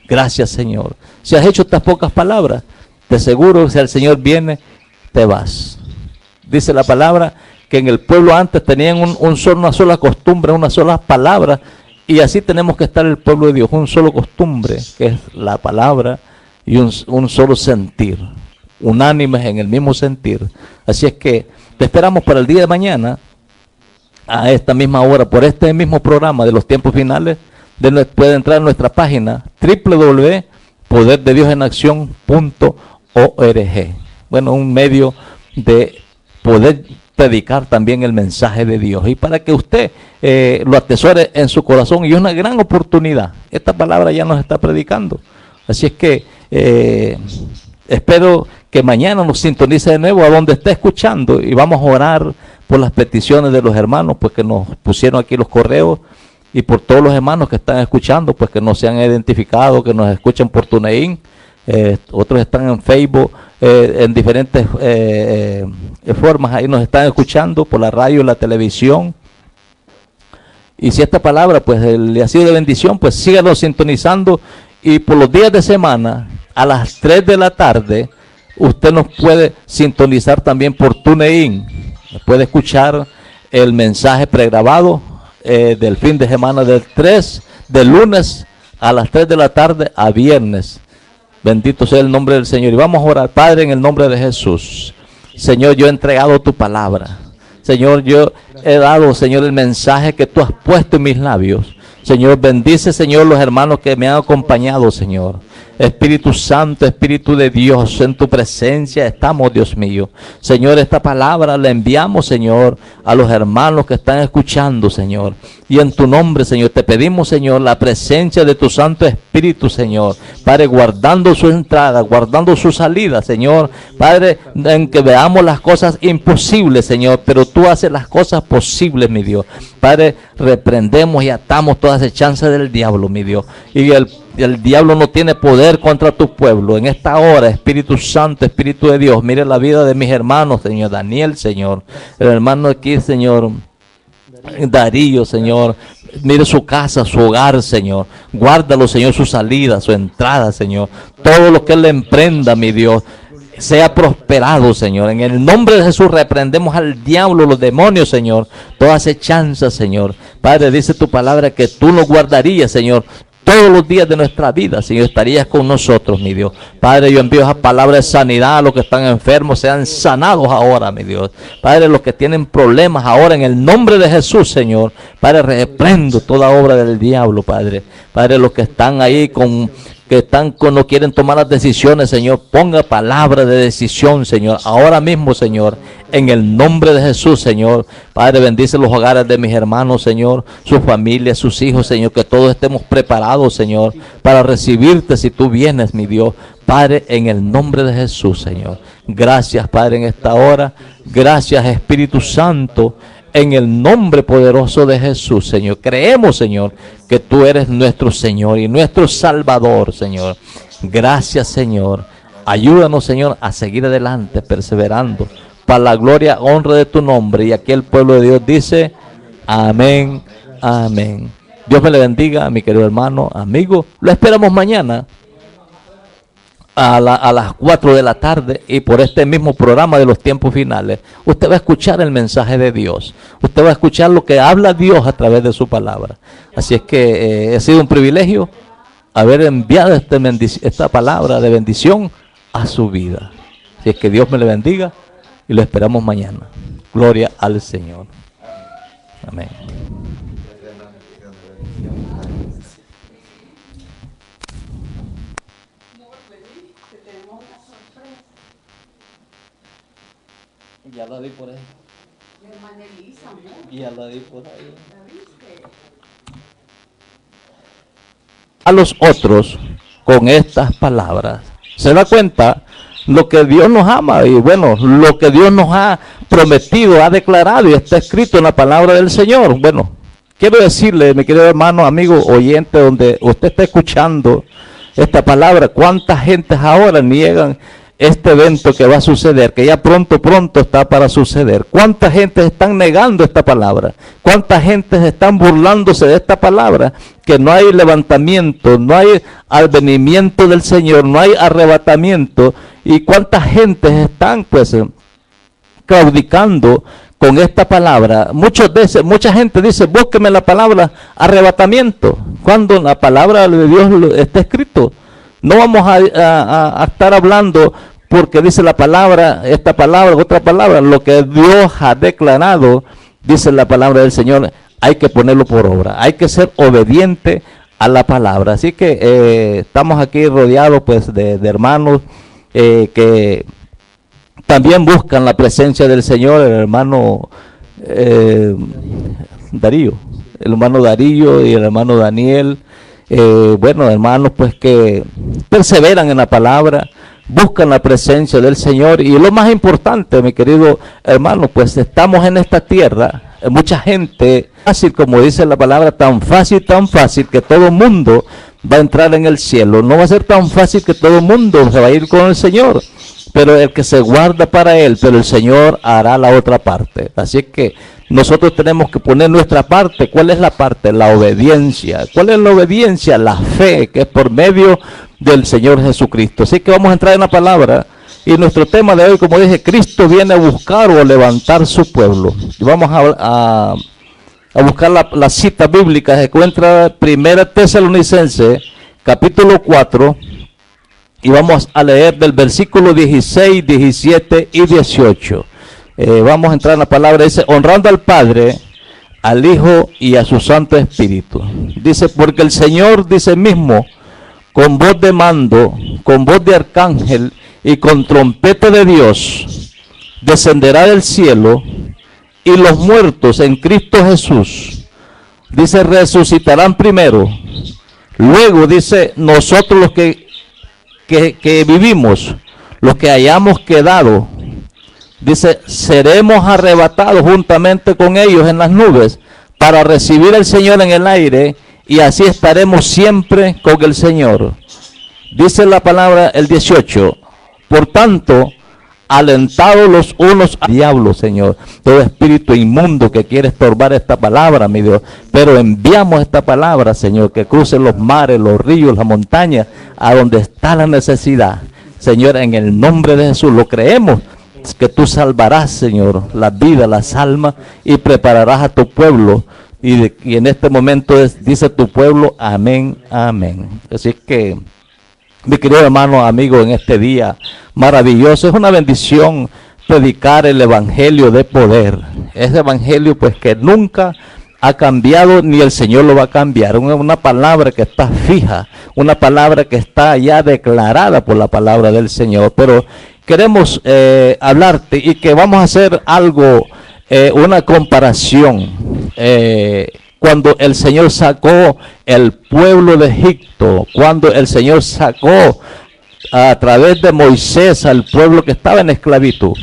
Speaker 1: Gracias, Señor. Si has hecho estas pocas palabras, de seguro, si el Señor viene, te vas. Dice la palabra que en el pueblo antes tenían una sola costumbre, una sola palabra, y así tenemos que estar el pueblo de Dios, un solo costumbre, que es la palabra, y un solo sentir, unánimes en el mismo sentir. Así es que te esperamos para el día de mañana, a esta misma hora, por este mismo programa de los tiempos finales. Puede entrar a nuestra página www.poderdediosenaccion.org. Bueno, un medio de poder predicar también el mensaje de Dios, y para que usted lo atesore en su corazón, y es una gran oportunidad. Esta palabra ya nos está predicando. Así es que espero que mañana nos sintonice de nuevo a donde esté escuchando, y vamos a orar por las peticiones de los hermanos, pues que nos pusieron aquí los correos, y por todos los hermanos que están escuchando, pues que no se han identificado, que nos escuchan por TuneIn, otros están en Facebook, en diferentes formas, ahí nos están escuchando por la radio y la televisión. Y si esta palabra pues le ha sido de bendición, pues síganlo sintonizando, y por los días de semana, a las 3 de la tarde, usted nos puede sintonizar también por TuneIn. Puede escuchar el mensaje pregrabado del fin de semana de lunes a las 3 de la tarde a viernes. Bendito sea el nombre del Señor. Y vamos a orar. Padre, en el nombre de Jesús, Señor, yo he entregado tu palabra. Señor, yo he dado, Señor, el mensaje que tú has puesto en mis labios. Señor, bendice, Señor, los hermanos que me han acompañado, Señor. Espíritu Santo, Espíritu de Dios, en tu presencia estamos, Dios mío. Señor, esta palabra la enviamos, Señor, a los hermanos que están escuchando, Señor. Y en tu nombre, Señor, te pedimos, Señor, la presencia de tu Santo Espíritu, Señor. Padre, guardando su entrada, guardando su salida, Señor. Padre, en que veamos las cosas imposibles, Señor, pero tú haces las cosas posibles, mi Dios. Padre, reprendemos y atamos todas las hechanzas del diablo, mi Dios. Y el diablo no tiene poder contra tu pueblo. En esta hora, Espíritu Santo, Espíritu de Dios, mire la vida de mis hermanos, Señor. Daniel, Señor. El hermano aquí, Señor. Darío, Señor. Mire su casa, su hogar, Señor. Guárdalo, Señor, su salida, su entrada, Señor. Todo lo que él emprenda, mi Dios, sea prosperado, Señor. En el nombre de Jesús reprendemos al diablo, los demonios, Señor. Todas hechanzas, Señor. Padre, dice tu palabra que tú nos guardarías, Señor. Todos los días de nuestra vida, Señor, estarías con nosotros, mi Dios. Padre, yo envío esa palabra de sanidad a los que están enfermos, sean sanados ahora, mi Dios. Padre, los que tienen problemas ahora, en el nombre de Jesús, Señor. Padre, reprendo toda obra del diablo, Padre. Padre, los que están ahí no quieren tomar las decisiones, Señor, ponga palabra de decisión, Señor, ahora mismo, Señor, en el nombre de Jesús, Señor. Padre, bendice los hogares de mis hermanos, Señor, sus familias, sus hijos, Señor, que todos estemos preparados, Señor, para recibirte si tú vienes, mi Dios. Padre, en el nombre de Jesús, Señor. Gracias, Padre, en esta hora. Gracias, Espíritu Santo. En el nombre poderoso de Jesús, Señor. Creemos, Señor, que tú eres nuestro Señor y nuestro Salvador, Señor. Gracias, Señor. Ayúdanos, Señor, a seguir adelante, perseverando, para la gloria, honra de tu nombre. Y aquí el pueblo de Dios dice, amén, amén. Dios me le bendiga, mi querido hermano, amigo. Lo esperamos mañana a las 4 de la tarde y por este mismo programa de los tiempos finales, usted va a escuchar el mensaje de Dios. Usted va a escuchar lo que habla Dios a través de su palabra. Así es que ha sido un privilegio haber enviado esta palabra de bendición a su vida. Así es que Dios me le bendiga y lo esperamos mañana. Gloria al Señor. Amén. Ya la di por ahí. Ya la di por ahí. A los otros con estas palabras. ¿Se da cuenta? Lo que Dios nos ama y bueno, lo que Dios nos ha prometido, ha declarado y está escrito en la palabra del Señor. Bueno, quiero decirle, mi querido hermano, amigo, oyente, donde usted está escuchando esta palabra, cuántas gentes ahora niegan este evento que va a suceder, que ya pronto está para suceder. ¿Cuánta gente están negando esta palabra? ¿Cuánta gente están burlándose de esta palabra? Que no hay levantamiento, no hay advenimiento del Señor, no hay arrebatamiento. ¿Y cuánta gente están pues claudicando con esta palabra? Mucha gente dice, búsqueme la palabra arrebatamiento, cuando la palabra de Dios está escrito. No vamos a estar hablando porque dice la palabra, esta palabra, otra palabra, lo que Dios ha declarado, dice la palabra del Señor, hay que ponerlo por obra, hay que ser obediente a la palabra. Así que estamos aquí rodeados pues de hermanos que también buscan la presencia del Señor, el hermano Darío y el hermano Daniel. Bueno, hermanos pues que perseveran en la palabra, buscan la presencia del Señor. Y lo más importante, mi querido hermano, pues estamos en esta tierra, mucha gente, fácil como dice la palabra, tan fácil que todo el mundo va a entrar en el cielo. No va a ser tan fácil que todo el mundo se va a ir con el Señor, pero el que se guarda para Él, pero el Señor hará la otra parte. Así que nosotros tenemos que poner nuestra parte. ¿Cuál es la parte? La obediencia. ¿Cuál es la obediencia? La fe, que es por medio del Señor Jesucristo. Así que vamos a entrar en la palabra. Y nuestro tema de hoy, como dije, Cristo viene a buscar o a levantar su pueblo. Y vamos a buscar la cita bíblica. Se encuentra 1 Tesalonicenses, capítulo 4. Y vamos a leer del versículo 16, 17 y 18. Vamos a entrar en la palabra. Dice, honrando al Padre, al Hijo y a su Santo Espíritu. Dice, porque el Señor, dice mismo, con voz de mando, con voz de arcángel y con trompeta de Dios, descenderá del cielo, y los muertos en Cristo Jesús, dice, resucitarán primero. Luego, dice, nosotros los que vivimos, los que hayamos quedado, dice, seremos arrebatados juntamente con ellos en las nubes para recibir al Señor en el aire, y así estaremos siempre con el Señor. Dice la palabra, el 18, por tanto, alentados los unos al diablo, Señor, todo espíritu inmundo que quiere estorbar esta palabra, mi Dios, pero enviamos esta palabra, Señor, que cruce los mares, los ríos, las montañas, a donde está la necesidad. Señor, en el nombre de Jesús lo creemos, que tú salvarás, Señor, la vida, las almas, y prepararás a tu pueblo. Y en este momento dice tu pueblo, amén, amén. Así que, mi querido hermano, amigo, en este día maravilloso, es una bendición predicar el evangelio de poder. Ese evangelio pues que nunca ha cambiado, ni el Señor lo va a cambiar. Una palabra que está fija, una palabra que está ya declarada por la palabra del Señor. Pero queremos hablarte y que vamos a hacer algo, una comparación. Cuando el Señor sacó el pueblo de Egipto, cuando el Señor sacó a través de Moisés al pueblo que estaba en esclavitud.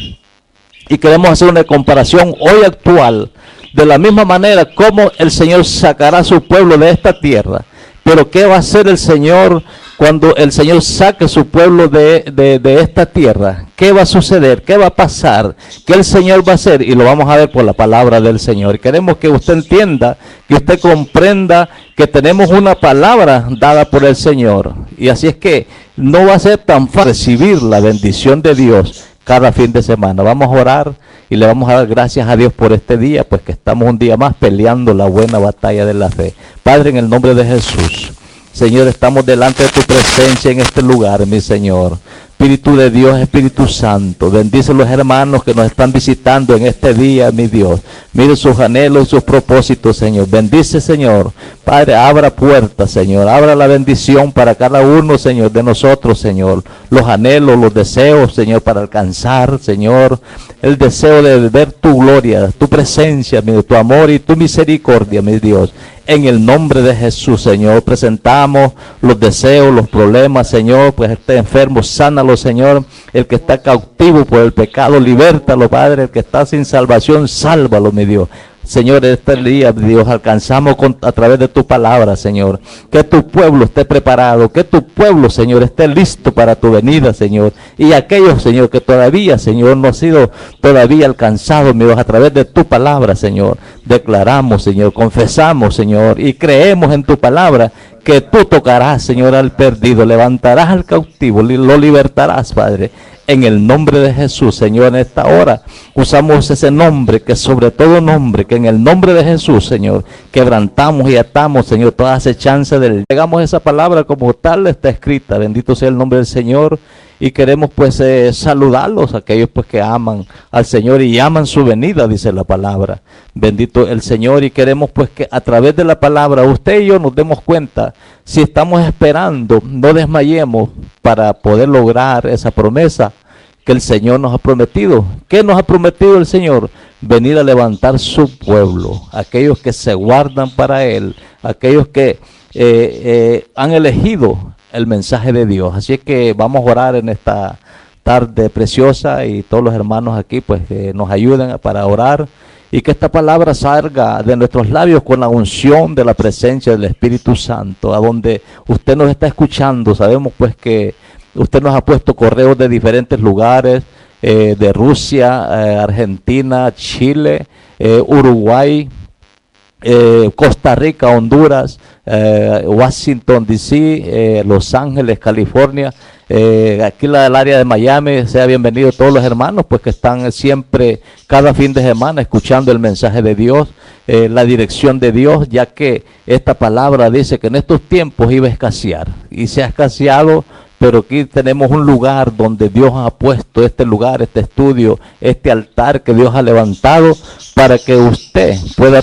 Speaker 1: Y queremos hacer una comparación hoy actual, de la misma manera como el Señor sacará a su pueblo de esta tierra. Pero ¿qué va a hacer el Señor cuando el Señor saque a su pueblo de esta tierra? ¿Qué va a suceder? ¿Qué va a pasar? ¿Qué el Señor va a hacer? Y lo vamos a ver por la palabra del Señor. Queremos que usted entienda, que usted comprenda que tenemos una palabra dada por el Señor. Y así es que no va a ser tan fácil recibir la bendición de Dios cada fin de semana. Vamos a orar y le vamos a dar gracias a Dios por este día, pues que estamos un día más peleando la buena batalla de la fe. Padre, en el nombre de Jesús, Señor, estamos delante de tu presencia en este lugar, mi Señor. Espíritu de Dios, Espíritu Santo, bendice a los hermanos que nos están visitando en este día, mi Dios. Mire sus anhelos y sus propósitos, Señor. Bendice, Señor. Padre, abra puertas, Señor. Abra la bendición para cada uno, Señor, de nosotros, Señor. Los anhelos, los deseos, Señor, para alcanzar, Señor, el deseo de ver tu gloria, tu presencia, mi Dios, tu amor y tu misericordia, mi Dios. En el nombre de Jesús, Señor, presentamos los deseos, los problemas, Señor, pues este enfermo, sánalo, Señor. El que está cautivo por el pecado, libértalo, Padre. El que está sin salvación, sálvalo, mi Dios. Señor, este día, Dios, alcanzamos a través de tu palabra, Señor, que tu pueblo esté preparado, que tu pueblo, Señor, esté listo para tu venida, Señor, y aquellos, Señor, que todavía, Señor, no ha sido todavía alcanzado, mi Dios, a través de tu palabra, Señor, declaramos, Señor, confesamos, Señor, y creemos en tu palabra, que tú tocarás, Señor, al perdido, levantarás al cautivo, lo libertarás, Padre. En el nombre de Jesús, Señor, en esta hora usamos ese nombre, que sobre todo nombre, que en el nombre de Jesús, Señor, quebrantamos y atamos, Señor, toda acechanza del... Llegamos esa palabra como tal está escrita, bendito sea el nombre del Señor, y queremos pues saludarlos, aquellos pues que aman al Señor y aman su venida, dice la palabra. Bendito el Señor, y queremos pues que a través de la palabra usted y yo nos demos cuenta, si estamos esperando, no desmayemos para poder lograr esa promesa que el Señor nos ha prometido. ¿Qué nos ha prometido el Señor? Venir a levantar su pueblo, aquellos que se guardan para Él, aquellos que han elegido el mensaje de Dios. Así que vamos a orar en esta tarde preciosa, y todos los hermanos aquí pues nos ayuden para orar, y que esta palabra salga de nuestros labios con la unción de la presencia del Espíritu Santo. A donde usted nos está escuchando, sabemos pues que usted nos ha puesto correos de diferentes lugares, de Rusia, Argentina, Chile, Uruguay, Costa Rica, Honduras, Washington DC, Los Ángeles, California, aquí el área de Miami. Sea bienvenido todos los hermanos pues que están siempre cada fin de semana escuchando el mensaje de Dios, la dirección de Dios, ya que esta palabra dice que en estos tiempos iba a escasear, y se ha escaseado. Pero aquí tenemos un lugar donde Dios ha puesto este lugar, este estudio, este altar que Dios ha levantado para que usted pueda